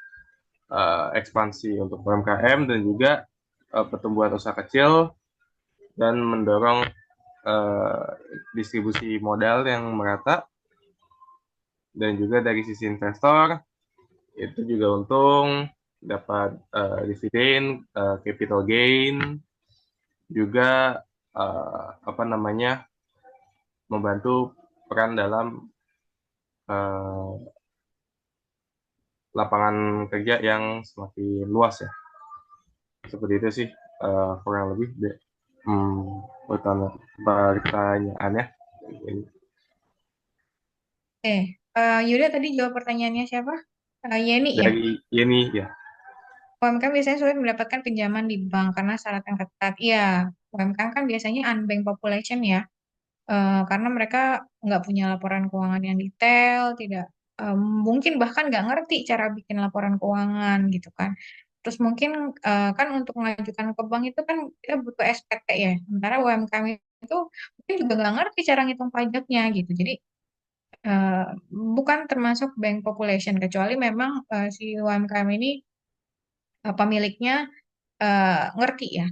ekspansi untuk UMKM dan juga pertumbuhan usaha kecil dan mendorong distribusi modal yang merata, dan juga dari sisi investor itu juga untung dapat dividen, capital gain, juga apa namanya membantu peran dalam lapangan kerja yang semakin luas ya. Seperti itu sih kurang lebih pertanyaannya. Yuda tadi jawab pertanyaannya siapa? Yeni ya? Dari Yeni ya. UMKM biasanya sulit mendapatkan pinjaman di bank karena syarat yang ketat. Iya, UMKM kan biasanya unbanked population ya. Karena mereka nggak punya laporan keuangan yang detail, tidak mungkin bahkan nggak ngerti cara bikin laporan keuangan gitu kan. Terus mungkin kan untuk mengajukan ke bank itu kan kita butuh SPT ya. Sementara UMKM itu dia juga nggak ngerti cara ngitung pajaknya gitu. Jadi eh, bukan termasuk bank population kecuali memang si UMKM ini pemiliknya ngerti ya.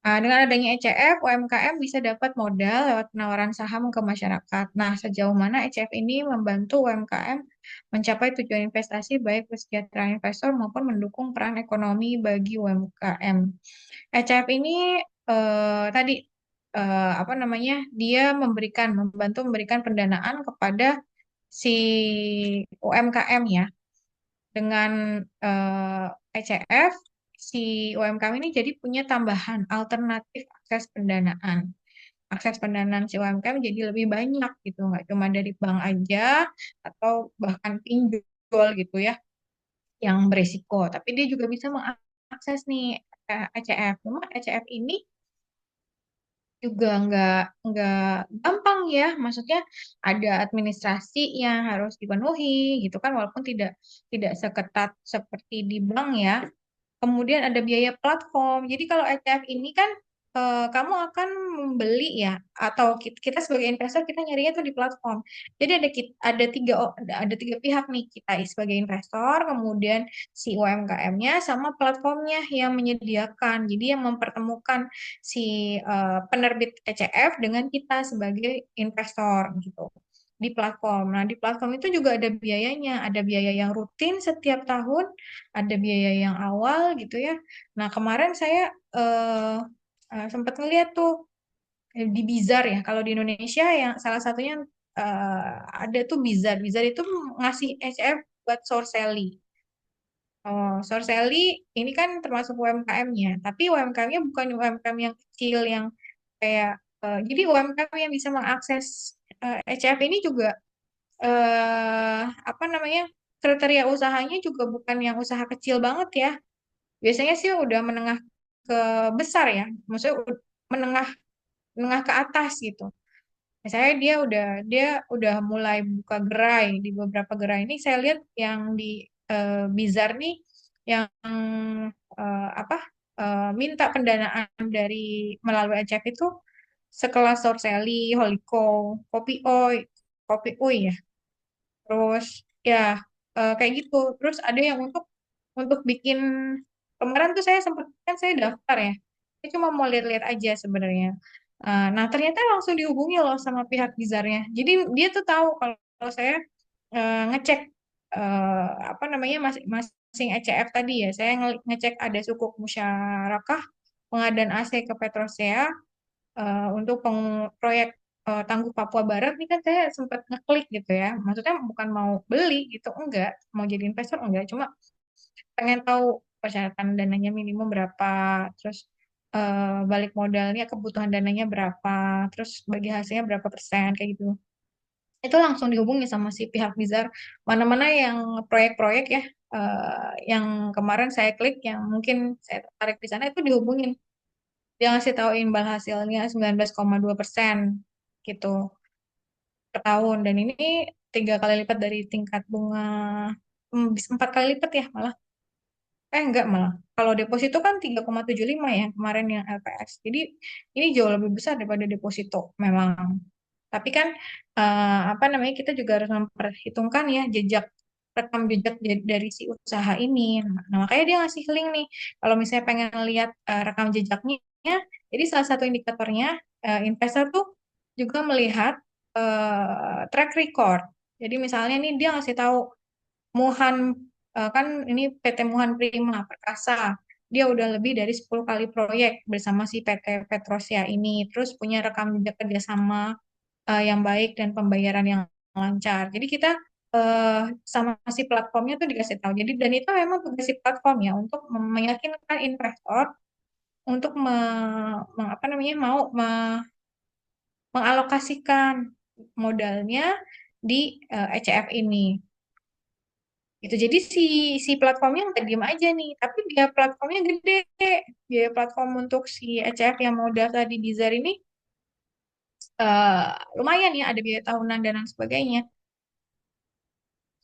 Dengan adanya ECF, UMKM bisa dapat modal lewat penawaran saham ke masyarakat. Nah, sejauh mana ECF ini membantu UMKM mencapai tujuan investasi baik kesejahteraan investor maupun mendukung peran ekonomi bagi UMKM. ECF ini tadi apa namanya? Dia membantu memberikan pendanaan kepada si UMKM ya. Dengan ECF, si UMKM ini jadi punya tambahan alternatif akses pendanaan. Akses pendanaan si UMKM jadi lebih banyak gitu, nggak cuma dari bank aja atau bahkan pinjol gitu ya, yang berisiko. Tapi dia juga bisa mengakses nih ECF. Cuma ECF ini juga nggak gampang ya, maksudnya ada administrasi yang harus dipenuhi gitu kan, walaupun tidak tidak seketat seperti di bank ya. Kemudian ada biaya platform. Jadi kalau ETF ini kan kamu akan membeli ya, atau kita sebagai investor kita nyarinya tuh di platform. Jadi ada tiga pihak nih, kita sebagai investor, kemudian si UMKM-nya sama platformnya yang menyediakan. Jadi yang mempertemukan si penerbit ECF dengan kita sebagai investor gitu di platform. Nah, di platform itu juga ada biayanya, ada biaya yang rutin setiap tahun, ada biaya yang awal gitu ya. Nah, kemarin saya sempat ngeliat tuh di Bizar ya. Kalau di Indonesia yang salah satunya ada tuh Bizar. Bizar itu ngasih HF buat Sourcely. Oh, Sourcely ini kan termasuk UMKM-nya, tapi UMKM-nya bukan UMKM yang kecil yang kayak jadi UMKM yang bisa mengakses HF ini juga apa namanya, kriteria usahanya juga bukan yang usaha kecil banget ya. Biasanya sih udah menengah ke besar ya, maksudnya menengah menengah ke atas gitu. Misalnya dia udah mulai buka gerai di beberapa gerai ini. Saya lihat yang di Bizar nih yang apa minta pendanaan dari melalui ECF itu sekelas Sourcely, Holiko, Kopi Oi, Kopi Ui ya. Terus ya kayak gitu. Terus ada yang untuk bikin kemarin tuh saya sempat kan saya daftar ya. Saya cuma mau lihat-lihat aja sebenarnya. Nah ternyata langsung dihubungi loh sama pihak Bizarnya. Jadi dia tuh tahu kalau saya ngecek apa namanya masing-masing ECF tadi ya. Saya ngecek ada sukuk musyarakah pengadaan AC ke Petrosea untuk proyek Tangguh Papua Barat ini kan saya sempat ngeklik gitu ya. Maksudnya bukan mau beli gitu, enggak. Mau jadi investor enggak. Cuma pengen tahu persyaratan dananya minimum berapa, terus balik modalnya kebutuhan dananya berapa, terus bagi hasilnya berapa persen kayak gitu. Itu langsung dihubungi sama si pihak Bizar. Mana-mana yang proyek-proyek ya, yang kemarin saya klik, yang mungkin saya tertarik di sana itu dihubungin. Dia ngasih tahu imbal hasilnya 19,2% gitu per tahun. Dan ini 3 kali lipat dari tingkat bunga, bisa 4 kali lipat ya malah. Enggak malah. Kalau deposito kan 3,75 ya kemarin yang LPS. Jadi ini jauh lebih besar daripada deposito memang. Tapi kan apa namanya, kita juga harus memperhitungkan ya rekam jejak dari si usaha ini. Nah, makanya dia ngasih link nih. Kalau misalnya pengen lihat rekam jejaknya, jadi salah satu indikatornya investor tuh juga melihat track record. Jadi misalnya nih dia ngasih tahu Muhan kan ini PT Muhan Prima Perkasa. Dia udah lebih dari 10 kali proyek bersama si PT Petrosia ini. Terus punya rekam jejak kerjasama yang baik dan pembayaran yang lancar. Jadi kita sama si platformnya tuh dikasih tahu. Jadi dan itu memang tugas si platform ya untuk meyakinkan investor untuk apa namanya mengalokasikan modalnya di ECF ini. Gitu. Jadi si platformnya nggak diem aja nih, tapi biaya platformnya gede. Biaya platform untuk si ECF yang mau daftar di Bizar ini eh, lumayan ya, ada biaya tahunan dan lain sebagainya.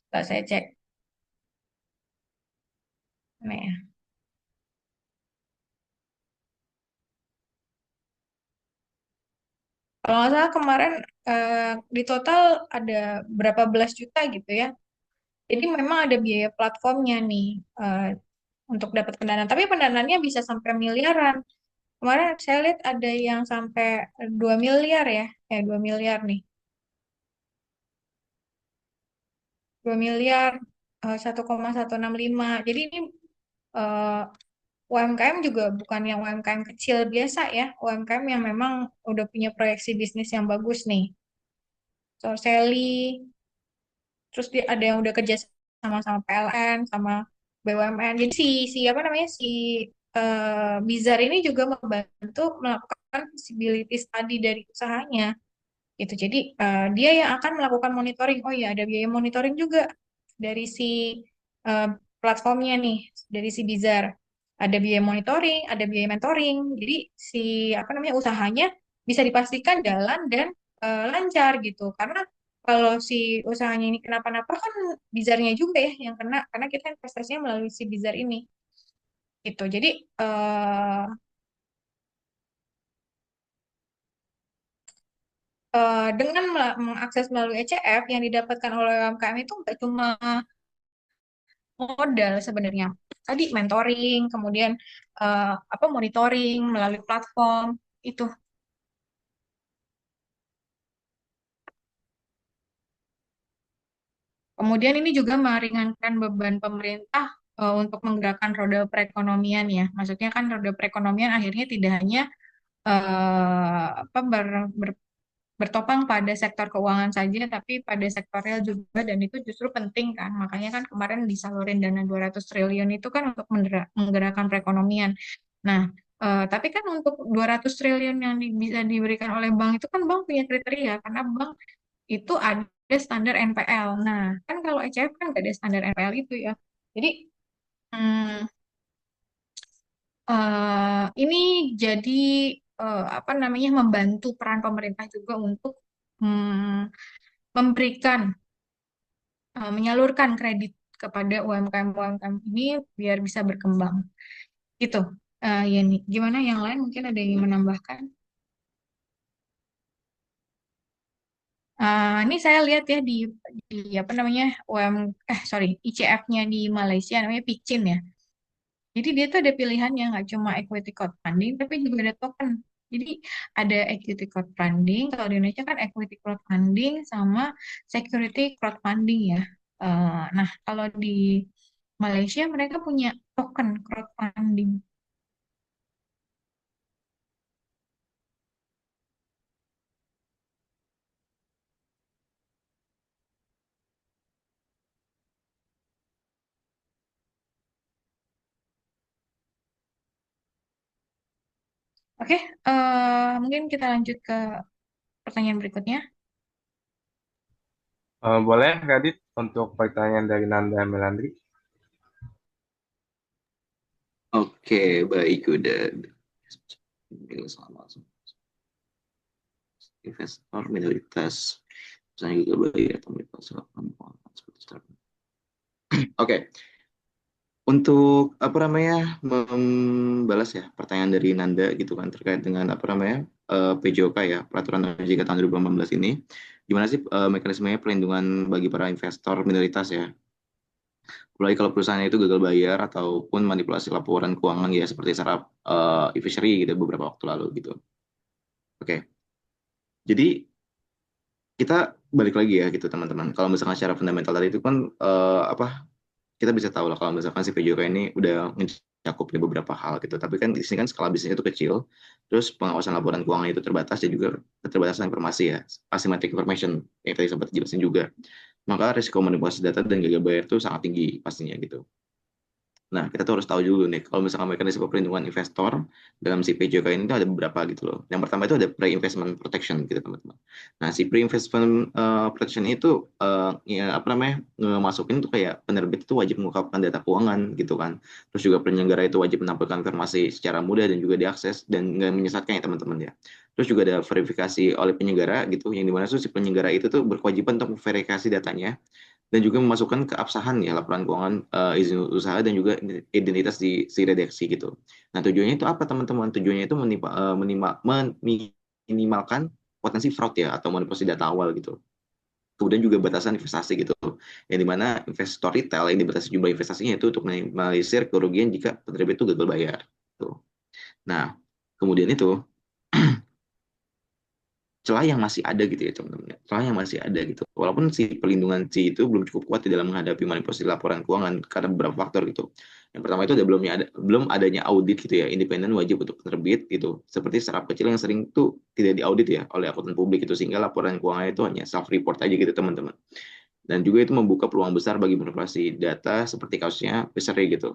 Setelah saya cek. Nah, ya. Kalau nggak salah kemarin di total ada berapa belas juta gitu ya. Jadi memang ada biaya platformnya nih untuk dapat pendanaan. Tapi pendanaannya bisa sampai miliaran. Kemarin saya lihat ada yang sampai 2 miliar ya. 2 miliar nih. 2 miliar 1,165. Jadi ini eh, UMKM juga bukan yang UMKM kecil biasa ya. UMKM yang memang udah punya proyeksi bisnis yang bagus nih. So, Sally, terus dia ada yang udah kerja sama PLN, sama BUMN. Jadi si apa namanya Bizar ini juga membantu melakukan feasibility study dari usahanya gitu. Jadi dia yang akan melakukan monitoring. Oh iya, ada biaya monitoring juga dari si eh, platformnya nih, dari si Bizar. Ada biaya monitoring, ada biaya mentoring. Jadi si apa namanya usahanya bisa dipastikan jalan dan lancar gitu. Karena kalau si usahanya ini kenapa-napa kan Bizarnya juga ya yang kena karena kita investasinya melalui si Bizar ini gitu. Jadi dengan mengakses melalui ECF yang didapatkan oleh UMKM itu nggak cuma modal sebenarnya. Tadi mentoring, kemudian apa monitoring melalui platform itu. Kemudian ini juga meringankan beban pemerintah untuk menggerakkan roda perekonomian ya. Maksudnya kan roda perekonomian akhirnya tidak hanya apa bertopang pada sektor keuangan saja, tapi pada sektor real juga, dan itu justru penting kan. Makanya kan kemarin disalurin dana 200 triliun itu kan untuk menggerakkan perekonomian. Nah, tapi kan untuk 200 triliun yang bisa diberikan oleh bank itu kan bank punya kriteria, karena bank itu ada standar NPL. Nah, kan kalau ECF kan nggak ada standar NPL itu ya. Jadi, hmm, ini jadi apa namanya membantu peran pemerintah juga untuk memberikan menyalurkan kredit kepada UMKM-UMKM ini biar bisa berkembang. Gitu. Yani, gimana yang lain mungkin ada yang ingin menambahkan? Ini saya lihat ya di apa namanya sorry ICF-nya di Malaysia namanya Picin ya. Jadi dia tuh ada pilihannya nggak cuma equity crowdfunding tapi juga ada token. Jadi ada equity crowdfunding, kalau di Indonesia kan equity crowdfunding sama security crowdfunding ya. Nah kalau di Malaysia mereka punya token crowdfunding. Oke, mungkin kita lanjut ke pertanyaan berikutnya. Boleh, Radit, untuk pertanyaan dari Nanda Melandri? Oke, baik, udah. Investor minoritas, misalnya juga bayar atau Oke, untuk apa namanya membalas ya pertanyaan dari Nanda gitu kan terkait dengan apa namanya PJOK ya, peraturan OJK tahun 2018 ini, gimana sih mekanismenya perlindungan bagi para investor minoritas ya, apalagi kalau perusahaannya itu gagal bayar ataupun manipulasi laporan keuangan ya seperti startup e-fishery gitu beberapa waktu lalu gitu. Oke, jadi kita balik lagi ya gitu teman-teman. Kalau misalkan secara fundamental tadi itu kan apa kita bisa tahu lah kalau misalkan si PJOK ini udah mencakup beberapa hal gitu. Tapi kan di sini kan skala bisnisnya itu kecil, terus pengawasan laporan keuangan itu terbatas dan juga keterbatasan informasi ya, asymmetric information yang tadi sempat jelasin juga. Maka risiko manipulasi data dan gagal bayar itu sangat tinggi pastinya gitu. Nah, kita tuh harus tahu dulu nih, kalau misalkan mekanisme perlindungan investor dalam si PJOK ini tuh ada beberapa gitu loh. Yang pertama itu ada pre-investment protection gitu teman-teman. Nah, si pre-investment protection itu ya apa namanya masukin tuh kayak penerbit itu wajib mengungkapkan data keuangan gitu kan. Terus juga penyelenggara itu wajib menampilkan informasi secara mudah dan juga diakses dan nggak menyesatkan ya teman-teman ya. Terus juga ada verifikasi oleh penyelenggara gitu, yang dimana tuh si penyelenggara itu tuh berkewajiban untuk memverifikasi datanya dan juga memasukkan keabsahan ya laporan keuangan izin usaha dan juga identitas di si redaksi gitu. Nah tujuannya itu apa teman-teman? Tujuannya itu meminimalkan potensi fraud ya atau manipulasi data awal gitu. Kemudian juga batasan investasi gitu, yang dimana investor retail yang dibatasi jumlah investasinya itu untuk minimalisir kerugian jika penerbit itu gagal bayar. Tuh. Nah, kemudian itu celah yang masih ada gitu ya teman-teman, celah yang masih ada gitu. Walaupun si perlindungan C itu belum cukup kuat di dalam menghadapi manipulasi laporan keuangan karena beberapa faktor gitu. Yang pertama itu belum adanya audit gitu ya, independen wajib untuk penerbit gitu. Seperti startup kecil yang sering tuh tidak diaudit ya oleh akuntan publik itu, sehingga laporan keuangan itu hanya self report aja gitu teman-teman. Dan juga itu membuka peluang besar bagi manipulasi data seperti kasusnya Fishery gitu.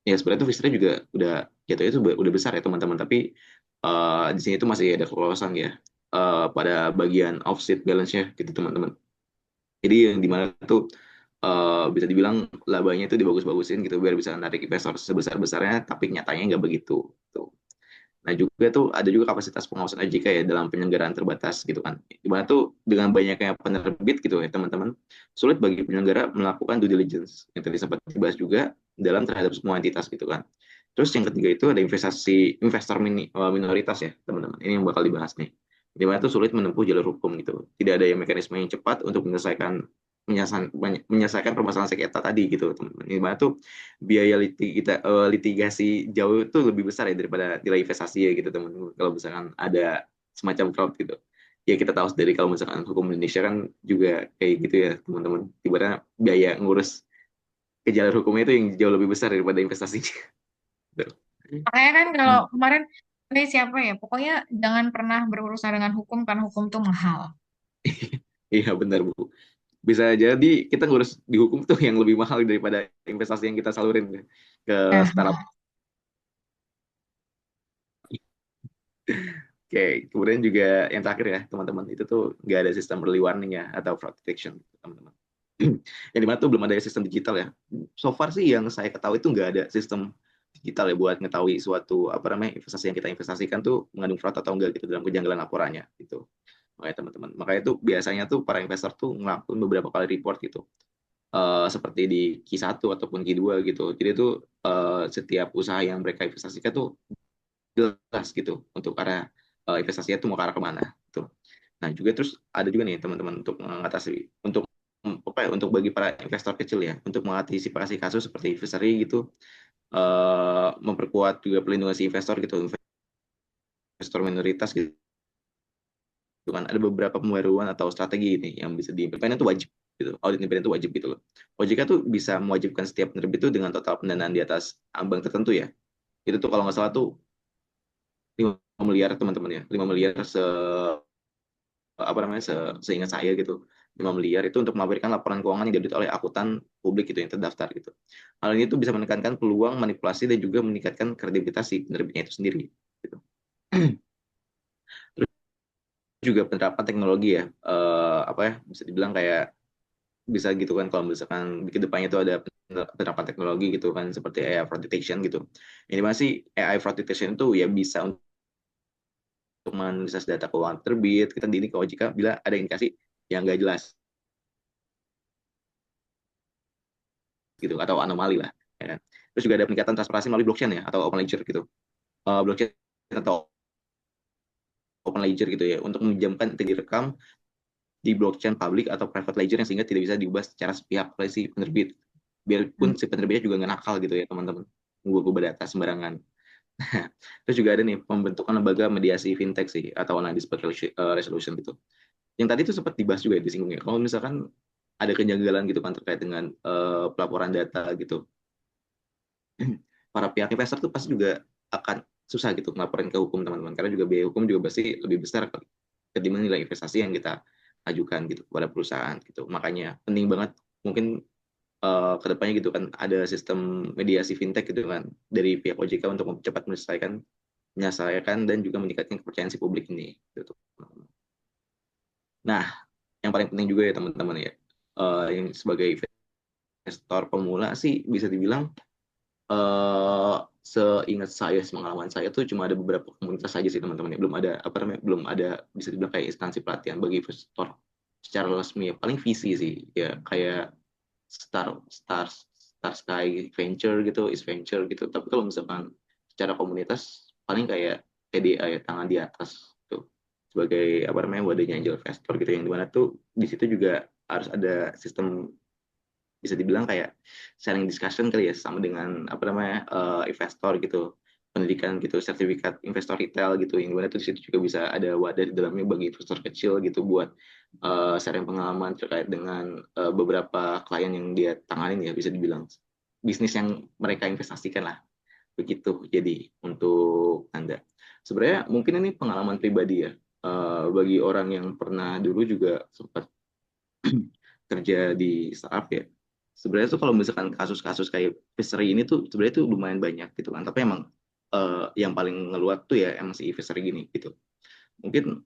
Ya sebenarnya itu Fishery juga udah jatuhnya itu udah besar ya teman-teman, tapi di sini itu masih ada kelolosan ya pada bagian offset balance-nya gitu teman-teman. Jadi yang dimana tuh bisa dibilang labanya itu dibagus-bagusin gitu biar bisa narik investor sebesar-besarnya, tapi nyatanya nggak begitu. Tuh. Nah juga tuh ada juga kapasitas pengawasan OJK ya dalam penyelenggaraan terbatas gitu kan. Dimana tuh dengan banyaknya penerbit gitu ya teman-teman, sulit bagi penyelenggara melakukan due diligence yang tadi sempat dibahas juga dalam terhadap semua entitas gitu kan. Terus yang ketiga itu ada investor minoritas ya teman-teman. Ini yang bakal dibahas nih. Dimana tuh sulit menempuh jalur hukum gitu. Tidak ada yang mekanisme yang cepat untuk menyelesaikan permasalahan sengketa tadi gitu teman-teman. Dimana tuh biaya litigasi jauh itu lebih besar ya daripada nilai investasi ya gitu teman-teman. Kalau misalkan ada semacam fraud gitu. Ya kita tahu sendiri kalau misalkan hukum Indonesia kan juga kayak gitu ya teman-teman. Ibaratnya biaya ngurus ke jalur hukumnya itu yang jauh lebih besar daripada investasinya. Makanya kan kalau kemarin ini siapa ya? Pokoknya jangan pernah berurusan dengan hukum karena hukum tuh mahal. Iya benar Bu. Bisa jadi kita ngurus di hukum tuh yang lebih mahal daripada investasi yang kita salurin ke startup. Oke, kemudian juga yang terakhir ya teman-teman, itu tuh nggak ada sistem early warning ya atau fraud detection teman-teman. Yang dimana tuh belum ada sistem digital ya. So far sih yang saya ketahui itu nggak ada sistem digital ya buat mengetahui suatu investasi yang kita investasikan tuh mengandung fraud atau enggak gitu dalam kejanggalan laporannya gitu. Makanya teman-teman, makanya tuh biasanya tuh para investor tuh ngelakuin beberapa kali report gitu. Seperti di Q1 ataupun Q2 gitu. Jadi itu setiap usaha yang mereka investasikan tuh jelas gitu untuk arah investasinya tuh mau ke arah kemana gitu. Nah juga terus ada juga nih teman-teman untuk mengatasi untuk bagi para investor kecil ya untuk mengantisipasi kasus seperti Fishery gitu, memperkuat juga pelindungan si investor gitu, investor minoritas gitu kan. Ada beberapa pembaruan atau strategi ini yang bisa diimplementasikan itu wajib gitu. Audit independen itu wajib gitu loh. OJK tuh bisa mewajibkan setiap penerbit itu dengan total pendanaan di atas ambang tertentu ya. Itu tuh kalau nggak salah tuh 5 miliar teman-teman ya. 5 miliar seingat saya gitu. 5 miliar itu untuk melaporkan laporan keuangan yang diaudit oleh akuntan publik gitu yang terdaftar gitu. Hal ini tuh bisa menekankan peluang manipulasi dan juga meningkatkan kredibilitas si penerbitnya itu sendiri gitu. Terus juga penerapan teknologi ya, bisa dibilang kayak bisa gitu kan kalau misalkan di kedepannya itu ada penerapan teknologi gitu kan seperti AI fraud detection gitu. Ini masih AI fraud detection itu ya bisa untuk menganalisis data keuangan terbit kita dini ke OJK bila ada indikasi yang nggak jelas gitu atau anomali lah. Ya. Terus juga ada peningkatan transparansi melalui blockchain ya atau open ledger gitu. Blockchain atau open ledger gitu ya untuk meminjamkan itu direkam di blockchain public atau private ledger yang sehingga tidak bisa diubah secara sepihak oleh si penerbit. Biarpun si penerbitnya juga nggak nakal gitu ya teman-teman. Ngubah data sembarangan. Terus juga ada nih pembentukan lembaga mediasi fintech sih atau online dispute resolution gitu. Yang tadi itu sempat dibahas juga ya, disinggung ya. Kalau misalkan ada kejanggalan gitu kan terkait dengan pelaporan data gitu, para pihak investor tuh pasti juga akan susah gitu ngelaporin ke hukum teman-teman karena juga biaya hukum juga pasti lebih besar ketimbang nilai investasi yang kita ajukan gitu kepada perusahaan gitu. Makanya penting banget mungkin kedepannya gitu kan ada sistem mediasi fintech gitu kan dari pihak OJK untuk cepat menyelesaikan dan juga meningkatkan kepercayaan si publik ini gitu. Nah yang paling penting juga ya teman-teman ya yang sebagai investor pemula sih bisa dibilang seingat saya, pengalaman saya tuh cuma ada beberapa komunitas saja sih teman-teman ya. Belum ada bisa dibilang kayak instansi pelatihan bagi investor secara resmi ya. Paling visi sih ya kayak Star Sky Venture gitu, Is Venture gitu. Tapi kalau misalkan secara komunitas paling kayak PDA ya, tangan di atas tuh. sebagai apa namanya wadahnya angel investor gitu, yang dimana tuh di situ juga harus ada sistem, bisa dibilang kayak sharing discussion kali ya, sama dengan apa namanya investor gitu, pendidikan gitu, sertifikat investor retail gitu, yang dimana tuh di situ juga bisa ada wadah di dalamnya bagi investor kecil gitu buat sharing pengalaman terkait dengan beberapa klien yang dia tanganin ya, bisa dibilang bisnis yang mereka investasikan lah begitu. Jadi untuk Anda sebenarnya mungkin ini pengalaman pribadi ya, bagi orang yang pernah dulu juga sempat kerja di startup ya. Sebenarnya tuh kalau misalkan kasus-kasus kayak Fishery ini tuh sebenarnya tuh lumayan banyak gitu kan. Tapi emang yang paling ngeluat tuh ya emang si Fishery gini gitu. Mungkin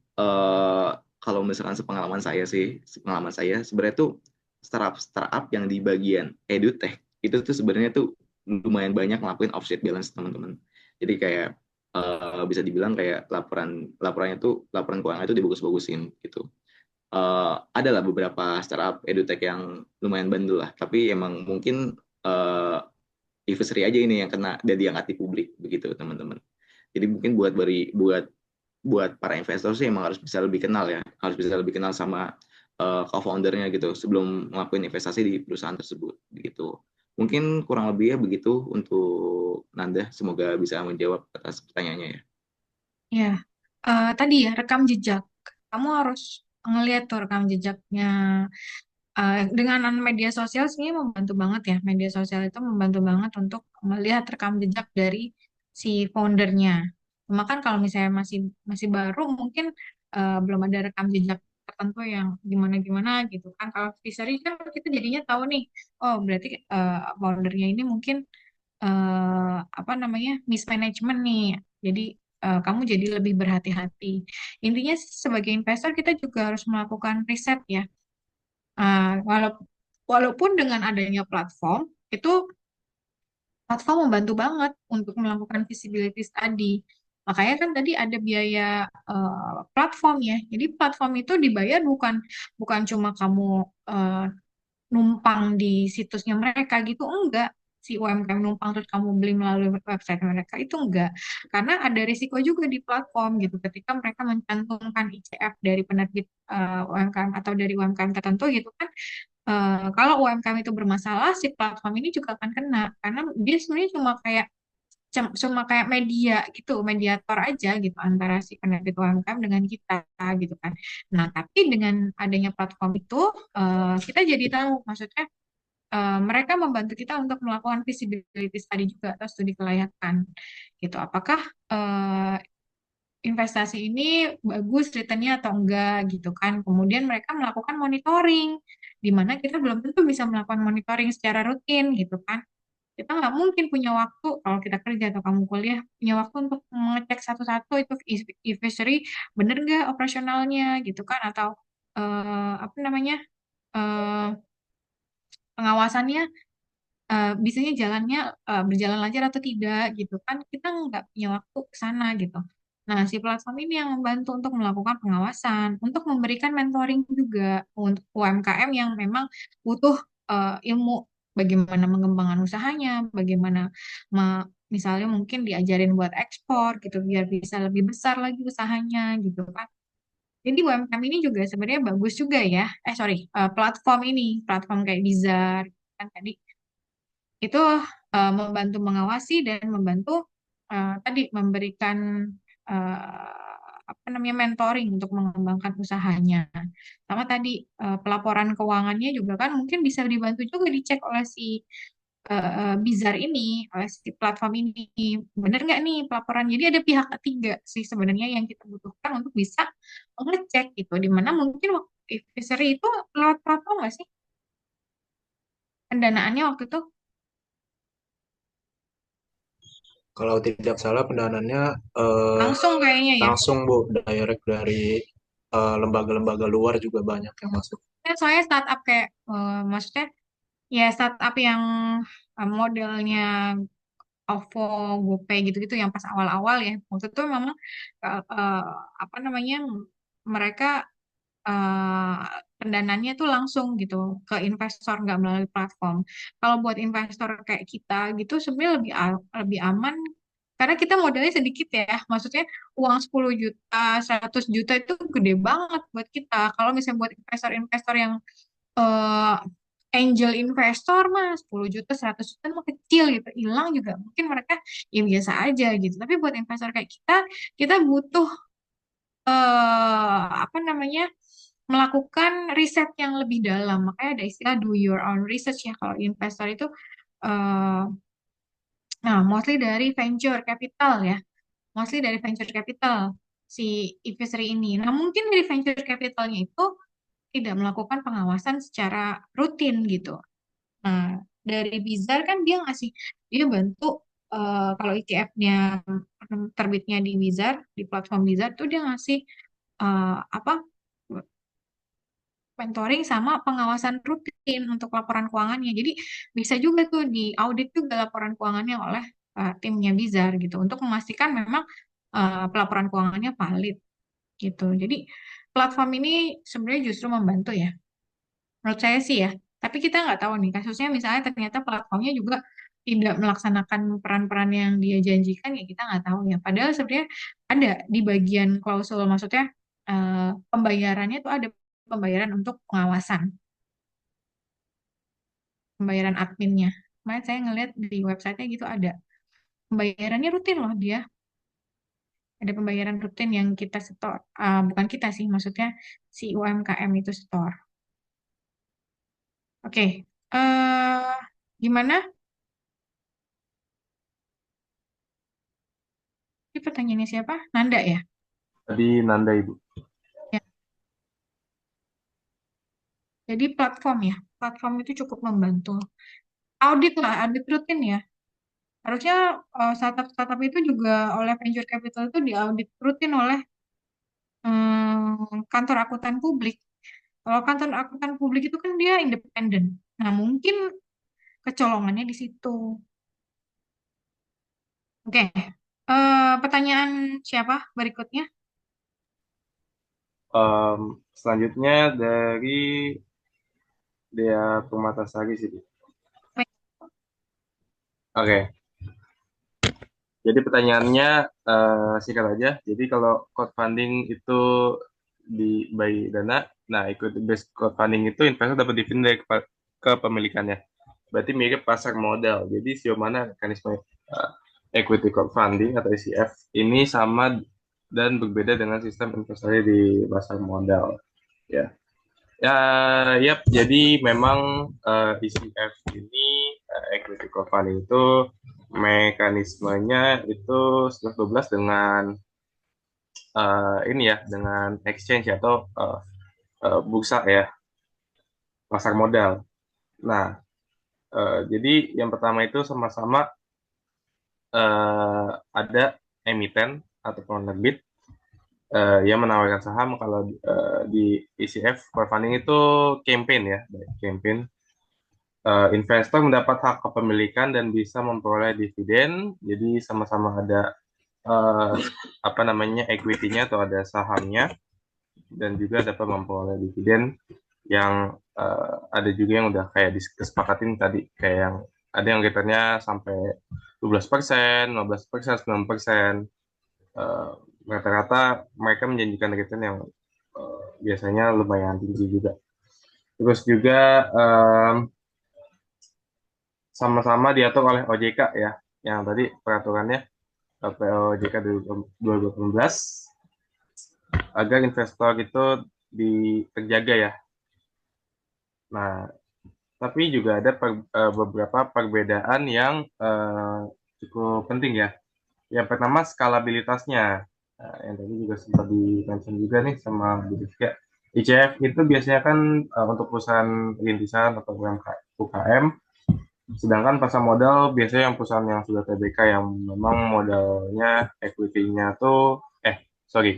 kalau misalkan sepengalaman saya sebenarnya tuh startup yang di bagian edutech itu tuh sebenarnya tuh lumayan banyak ngelakuin offset balance teman-teman. Jadi kayak bisa dibilang kayak laporannya tuh laporan keuangan itu dibagus-bagusin gitu. Adalah beberapa startup edutech yang lumayan bandel lah, tapi emang mungkin Ifesri aja ini yang kena dan diangkat di publik begitu teman-teman. Jadi mungkin buat para investor sih emang harus bisa lebih kenal ya, harus bisa lebih kenal sama co-foundernya gitu sebelum ngelakuin investasi di perusahaan tersebut begitu. Mungkin kurang lebih ya begitu untuk Nanda, semoga bisa menjawab atas pertanyaannya ya. Ya, tadi ya rekam jejak. Kamu harus ngelihat tuh rekam jejaknya. Dengan media sosial sebenarnya membantu banget ya. Media sosial itu membantu banget untuk melihat rekam jejak dari si foundernya. Cuma kan kalau misalnya masih masih baru, mungkin belum ada rekam jejak tertentu yang gimana-gimana gitu kan. Kalau Fishery kan kita jadinya tahu nih, oh berarti foundernya ini mungkin apa namanya mismanagement nih. Jadi kamu jadi lebih berhati-hati. Intinya sih sebagai investor kita juga harus melakukan riset ya. Walaupun dengan adanya platform itu platform membantu banget untuk melakukan visibility study. Makanya kan tadi ada biaya platform ya. Jadi platform itu dibayar bukan bukan cuma kamu eh, numpang di situsnya mereka gitu, enggak. Si UMKM numpang terus kamu beli melalui website mereka itu enggak, karena ada risiko juga di platform gitu ketika mereka mencantumkan ICF dari penerbit UMKM atau dari UMKM tertentu gitu kan. Kalau UMKM itu bermasalah, si platform ini juga akan kena karena dia sebenarnya cuma kayak media gitu, mediator aja gitu antara si penerbit UMKM dengan kita gitu kan. Nah, tapi dengan adanya platform itu kita jadi tahu, maksudnya mereka membantu kita untuk melakukan visibility study juga atau studi kelayakan gitu. Apakah eh, investasi ini bagus returnnya atau enggak gitu kan. Kemudian mereka melakukan monitoring, di mana kita belum tentu bisa melakukan monitoring secara rutin gitu kan. Kita nggak mungkin punya waktu kalau kita kerja atau kamu kuliah punya waktu untuk mengecek satu-satu itu e-fishery bener nggak operasionalnya gitu kan, atau apa namanya eh, pengawasannya bisanya jalannya berjalan lancar atau tidak gitu kan, kita nggak punya waktu ke sana gitu. Nah, si platform ini yang membantu untuk melakukan pengawasan, untuk memberikan mentoring juga untuk UMKM yang memang butuh ilmu bagaimana mengembangkan usahanya, bagaimana misalnya mungkin diajarin buat ekspor gitu biar bisa lebih besar lagi usahanya gitu kan. Jadi UMKM ini juga sebenarnya bagus juga ya. Sorry, platform ini, platform kayak Bizar kan tadi itu membantu mengawasi dan membantu tadi memberikan apa namanya mentoring untuk mengembangkan usahanya. Sama tadi pelaporan keuangannya juga kan mungkin bisa dibantu juga dicek oleh si Bizar ini, oleh si platform ini. Bener nggak nih pelaporan? Jadi ada pihak ketiga sih sebenarnya yang kita butuhkan untuk bisa ngecek gitu. Dimana mungkin waktu Fishery itu lewat platform nggak sih pendanaannya waktu itu? Kalau tidak salah pendanaannya Langsung kayaknya ya. langsung Bu, direct dari lembaga-lembaga luar juga banyak yang masuk. Kan soalnya startup kayak maksudnya ya startup yang modelnya OVO, GoPay gitu-gitu yang pas awal-awal ya. Waktu itu memang eh, apa namanya mereka eh, pendananya tuh langsung gitu ke investor nggak melalui platform. Kalau buat investor kayak kita gitu sebenarnya lebih aman Karena kita modalnya sedikit ya, maksudnya uang 10 juta, 100 juta itu gede banget buat kita. Kalau misalnya buat investor-investor yang eh, angel investor mah 10 juta, 100 juta mah kecil gitu. Hilang juga mungkin mereka ya biasa aja gitu. Tapi buat investor kayak kita butuh apa namanya? Melakukan riset yang lebih dalam. Makanya ada istilah do your own research ya kalau investor itu eh, nah, mostly dari venture capital ya. Mostly dari venture capital si advisory ini. Nah, mungkin dari venture capitalnya itu tidak melakukan pengawasan secara rutin gitu. Nah, dari Bizar kan dia bantu kalau ETF-nya terbitnya di Bizar, di platform Bizar tuh dia ngasih apa mentoring sama pengawasan rutin untuk laporan keuangannya. Jadi bisa juga tuh di audit juga laporan keuangannya oleh timnya Bizar gitu untuk memastikan memang pelaporan keuangannya valid gitu. Jadi platform ini sebenarnya justru membantu ya. Menurut saya sih ya. Tapi kita nggak tahu nih kasusnya misalnya ternyata platformnya juga tidak melaksanakan peran-peran yang dia janjikan ya kita nggak tahu ya. Padahal sebenarnya ada di bagian klausul maksudnya pembayarannya tuh ada pembayaran untuk pengawasan, pembayaran adminnya. Kemarin saya ngeliat di websitenya gitu ada pembayarannya rutin loh dia. Ada pembayaran rutin yang kita setor, bukan kita sih, maksudnya si UMKM itu setor. Oke, gimana? Ini pertanyaannya siapa? Nanda ya? Tadi Nanda Ibu. Ya. Jadi platform ya, platform itu cukup membantu. Audit lah, audit rutin ya. Harusnya startup-startup itu juga oleh venture capital itu diaudit rutin oleh kantor akuntan publik. Kalau kantor akuntan publik itu kan dia independen. Nah, mungkin kecolongannya di situ. Oke, pertanyaan siapa berikutnya? Selanjutnya dari Dea Permatasari sih. Oke. Jadi pertanyaannya singkat aja. Jadi kalau crowdfunding itu di by Dana, nah ikut base crowdfunding itu investor dapat dividen dari kepemilikannya. Berarti mirip pasar modal. Jadi sejauh mana mekanisme equity crowdfunding atau ECF ini sama dan berbeda dengan sistem investasi di pasar modal. Ya, yap. Jadi memang ECF ini equity crowdfunding itu mekanismenya itu 11-12 dengan ini ya, dengan exchange atau bursa ya, pasar modal. Nah, jadi yang pertama itu sama-sama ada emiten atau penerbit yang menawarkan saham. Kalau di ECF crowdfunding itu campaign ya, campaign. Investor mendapat hak kepemilikan dan bisa memperoleh dividen. Jadi sama-sama ada apa namanya equity-nya atau ada sahamnya, dan juga dapat memperoleh dividen yang ada juga yang udah kayak disepakatin tadi, kayak yang ada yang returnnya sampai 12%, 15%, 9%. Rata-rata mereka menjanjikan return yang biasanya lumayan tinggi juga. Terus juga sama-sama diatur oleh OJK ya, yang tadi peraturannya POJK 2018, agar investor itu terjaga ya. Nah, tapi juga ada beberapa perbedaan yang cukup penting ya. Yang pertama skalabilitasnya. Nah, yang tadi juga sempat di-mention juga nih sama Bu Rizka. ICF itu biasanya kan untuk perusahaan rintisan atau UKM, sedangkan pasar modal biasanya yang perusahaan yang sudah TBK yang memang modalnya equity-nya tuh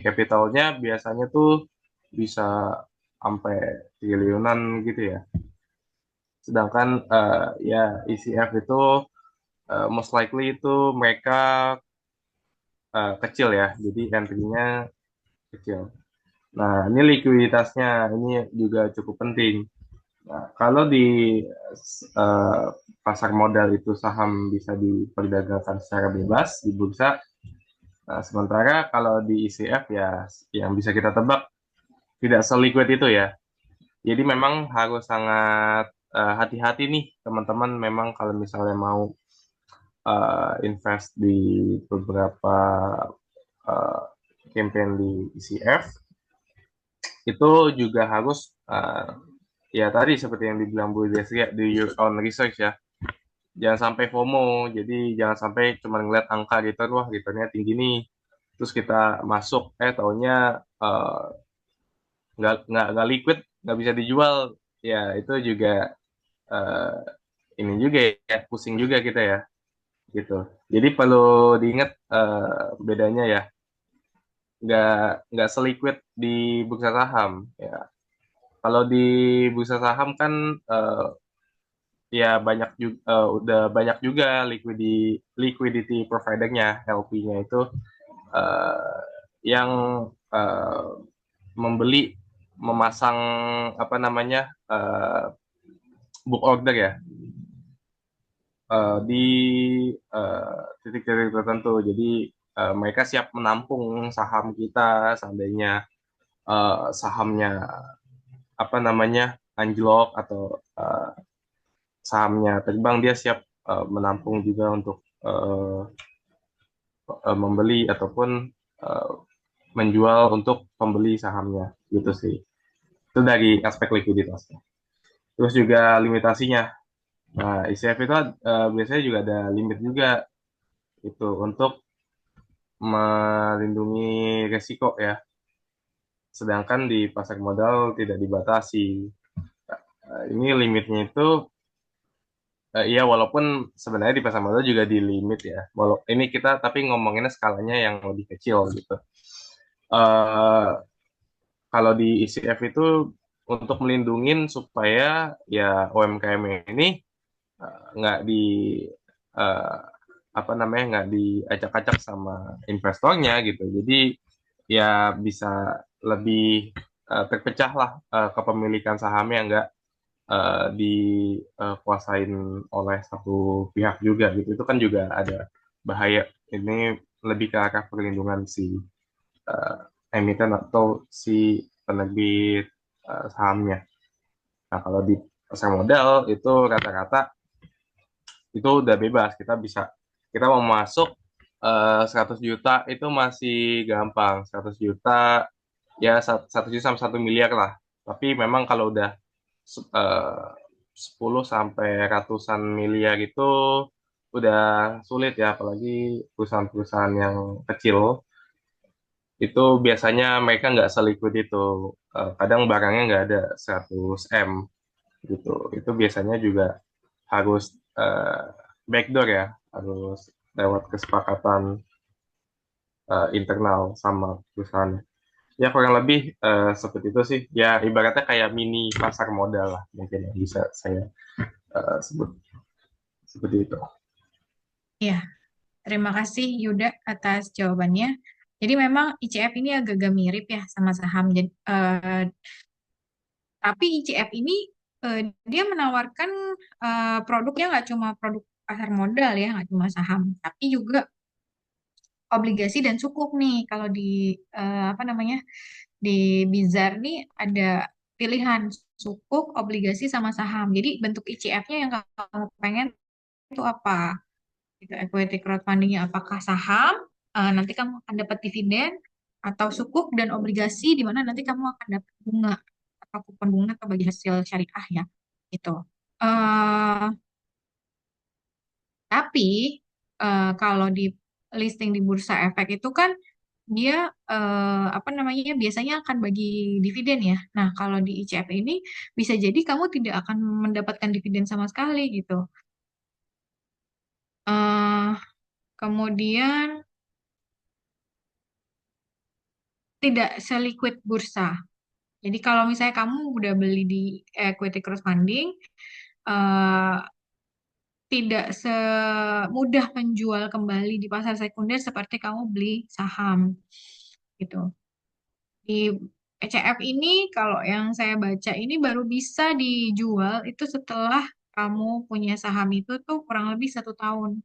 capitalnya biasanya tuh bisa sampai triliunan gitu ya. Sedangkan ya ECF itu most likely itu mereka kecil ya, jadi entry-nya kecil. Nah, ini likuiditasnya ini juga cukup penting. Nah, kalau di eh, pasar modal itu saham bisa diperdagangkan secara bebas di bursa. Nah, sementara kalau di ICF ya yang bisa kita tebak tidak seliquid itu ya. Jadi memang harus sangat hati-hati nih teman-teman memang kalau misalnya mau invest di beberapa uh, campaign di ICF itu juga harus ya tadi seperti yang dibilang Bu Desri do your own research ya. Jangan sampai FOMO, jadi jangan sampai cuma ngeliat angka return, wah returnnya tinggi nih, terus kita masuk, taunya nggak liquid, nggak bisa dijual, ya itu juga eh, ini juga ya, pusing juga kita ya, gitu. Jadi perlu diingat bedanya ya, nggak nggak seliquid di bursa saham ya. Kalau di bursa saham kan ya banyak juga udah banyak juga liquidity providernya LP-nya itu eh, yang eh, membeli memasang apa namanya book order ya di titik-titik tertentu. Jadi mereka siap menampung saham kita seandainya sahamnya apa namanya anjlok atau eh, sahamnya terbang, dia siap menampung juga untuk membeli ataupun eh, menjual untuk pembeli sahamnya gitu sih. Itu dari aspek likuiditasnya. Terus juga limitasinya. Nah, ICF itu biasanya juga ada limit juga itu untuk melindungi resiko ya. Sedangkan di pasar modal tidak dibatasi. Ini limitnya itu iya walaupun sebenarnya di pasar modal juga di limit ya. Walau ini kita tapi ngomonginnya skalanya yang lebih kecil gitu. Eh kalau di ICF itu untuk melindungin supaya ya UMKM ini nggak di eh, apa namanya nggak diacak-acak sama investornya gitu. Jadi ya bisa lebih terpecah lah kepemilikan sahamnya nggak dikuasain oleh satu pihak juga gitu. Itu kan juga ada bahaya. Ini lebih ke arah perlindungan si eh, emiten atau si penerbit sahamnya. Nah, kalau di pasar modal itu rata-rata itu udah bebas. Kita mau masuk 100 juta itu masih gampang. 100 juta ya 1 juta sama 1 miliar lah. Tapi memang kalau udah 10 sampai ratusan miliar itu udah sulit ya, apalagi perusahaan-perusahaan yang kecil itu biasanya mereka nggak seliquid itu. Kadang barangnya nggak ada 100 M gitu. Itu biasanya juga harus backdoor ya, harus lewat kesepakatan internal sama perusahaan. Ya kurang lebih seperti itu sih. Ya ibaratnya kayak mini pasar modal lah mungkin yang bisa saya sebut seperti itu. Ya, terima kasih Yuda atas jawabannya. Jadi memang ICF ini agak-agak mirip ya sama saham. Jadi, tapi ICF ini dia menawarkan produknya nggak cuma produk pasar modal ya, nggak cuma saham, tapi juga obligasi dan sukuk nih. Kalau di apa namanya di Bizar nih ada pilihan sukuk, obligasi sama saham. Jadi bentuk ICF-nya yang kamu pengen itu apa? Gitu, equity crowdfunding-nya apakah saham, nanti kamu akan dapat dividen, atau sukuk dan obligasi di mana nanti kamu akan dapat bunga atau kupon bunga atau bagi hasil syariah ya. Gitu. Eh, tapi kalau di listing di bursa efek itu kan dia apa namanya biasanya akan bagi dividen ya. Nah, kalau di ICF ini bisa jadi kamu tidak akan mendapatkan dividen sama sekali gitu. eh Kemudian tidak seliquid bursa. Jadi kalau misalnya kamu udah beli di equity crowdfunding, eh, tidak semudah menjual kembali di pasar sekunder seperti kamu beli saham gitu. Di ECF ini kalau yang saya baca ini baru bisa dijual itu setelah kamu punya saham itu tuh kurang lebih 1 tahun.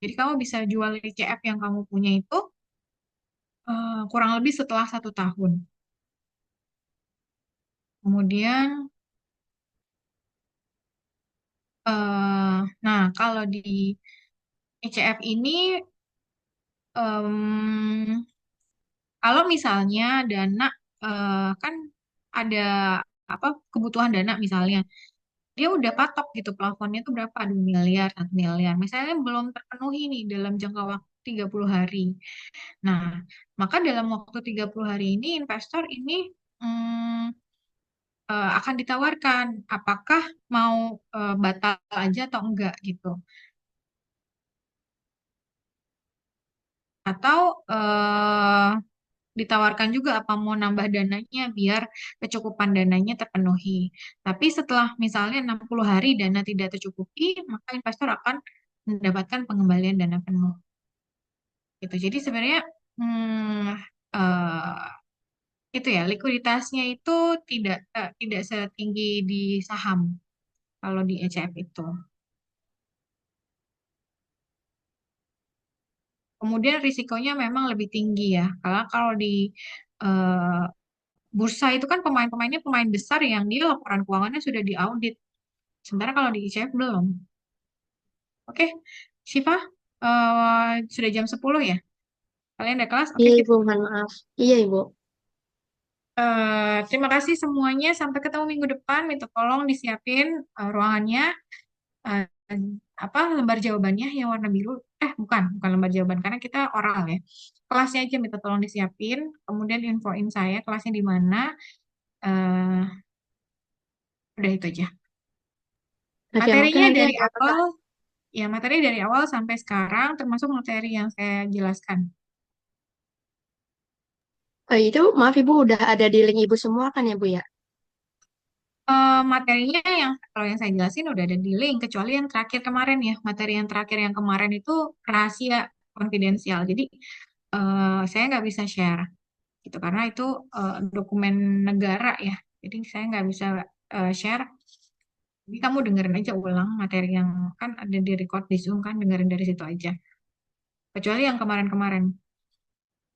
Jadi kamu bisa jual ECF yang kamu punya itu kurang lebih setelah 1 tahun. Kemudian, nah kalau di ECF ini, em, kalau misalnya dana kan ada apa kebutuhan dana misalnya, dia udah patok gitu plafonnya tuh berapa 2 miliar 1 miliar. Misalnya belum terpenuhi nih dalam jangka waktu 30 hari. Nah, maka dalam waktu 30 hari ini investor ini mm, akan ditawarkan apakah mau batal aja atau enggak gitu. Atau ditawarkan juga apa mau nambah dananya biar kecukupan dananya terpenuhi. Tapi setelah misalnya 60 hari dana tidak tercukupi, maka investor akan mendapatkan pengembalian dana penuh. Gitu. Jadi sebenarnya eh, itu ya likuiditasnya itu tidak setinggi di saham kalau di ECF itu. Kemudian risikonya memang lebih tinggi ya. Karena kalau di eh, bursa itu kan pemain-pemainnya pemain besar yang dia laporan keuangannya sudah diaudit. Sementara kalau di ICF belum. Oke, Syifa, sudah jam 10 ya? Kalian udah kelas? Oke, Iya, sip. Ibu, mohon maaf. Iya, Ibu. Terima kasih semuanya. Sampai ketemu minggu depan. Minta tolong disiapin ruangannya. eh, apa lembar jawabannya yang warna biru? Bukan lembar jawaban karena kita oral ya. Kelasnya aja minta tolong disiapin. Kemudian infoin saya kelasnya di mana. eh udah itu aja. Oke, mungkin Materinya nanti dari ada apa? awal, ya materi dari awal sampai sekarang termasuk materi yang saya jelaskan. Oh, itu maaf Ibu udah ada di link Ibu semua kan ya Bu ya? Materinya yang kalau yang saya jelasin udah ada di link kecuali yang terakhir kemarin ya. Materi yang terakhir yang kemarin itu rahasia konfidensial. Jadi saya nggak bisa share gitu karena itu dokumen negara ya. Jadi saya nggak bisa share. Jadi kamu dengerin aja ulang materi yang kan ada di record di Zoom kan dengerin dari situ aja. Kecuali yang kemarin-kemarin.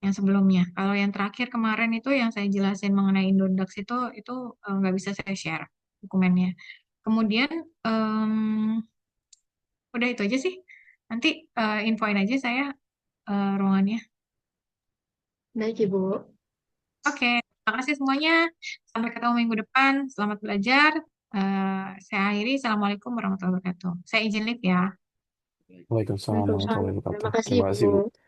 Yang sebelumnya. Kalau yang terakhir kemarin itu yang saya jelasin mengenai Indodax itu nggak bisa saya share dokumennya. Kemudian udah itu aja sih. Nanti infoin aja saya ruangannya. Baik Ibu. Oke, terima kasih semuanya. Sampai ketemu minggu depan. Selamat belajar. Saya akhiri. Assalamualaikum warahmatullahi wabarakatuh. Saya izin live ya. Waalaikumsalam Waalaikumsalam. warahmatullahi Terima wabarakatuh. kasih Terima Ibu. kasih, Bu.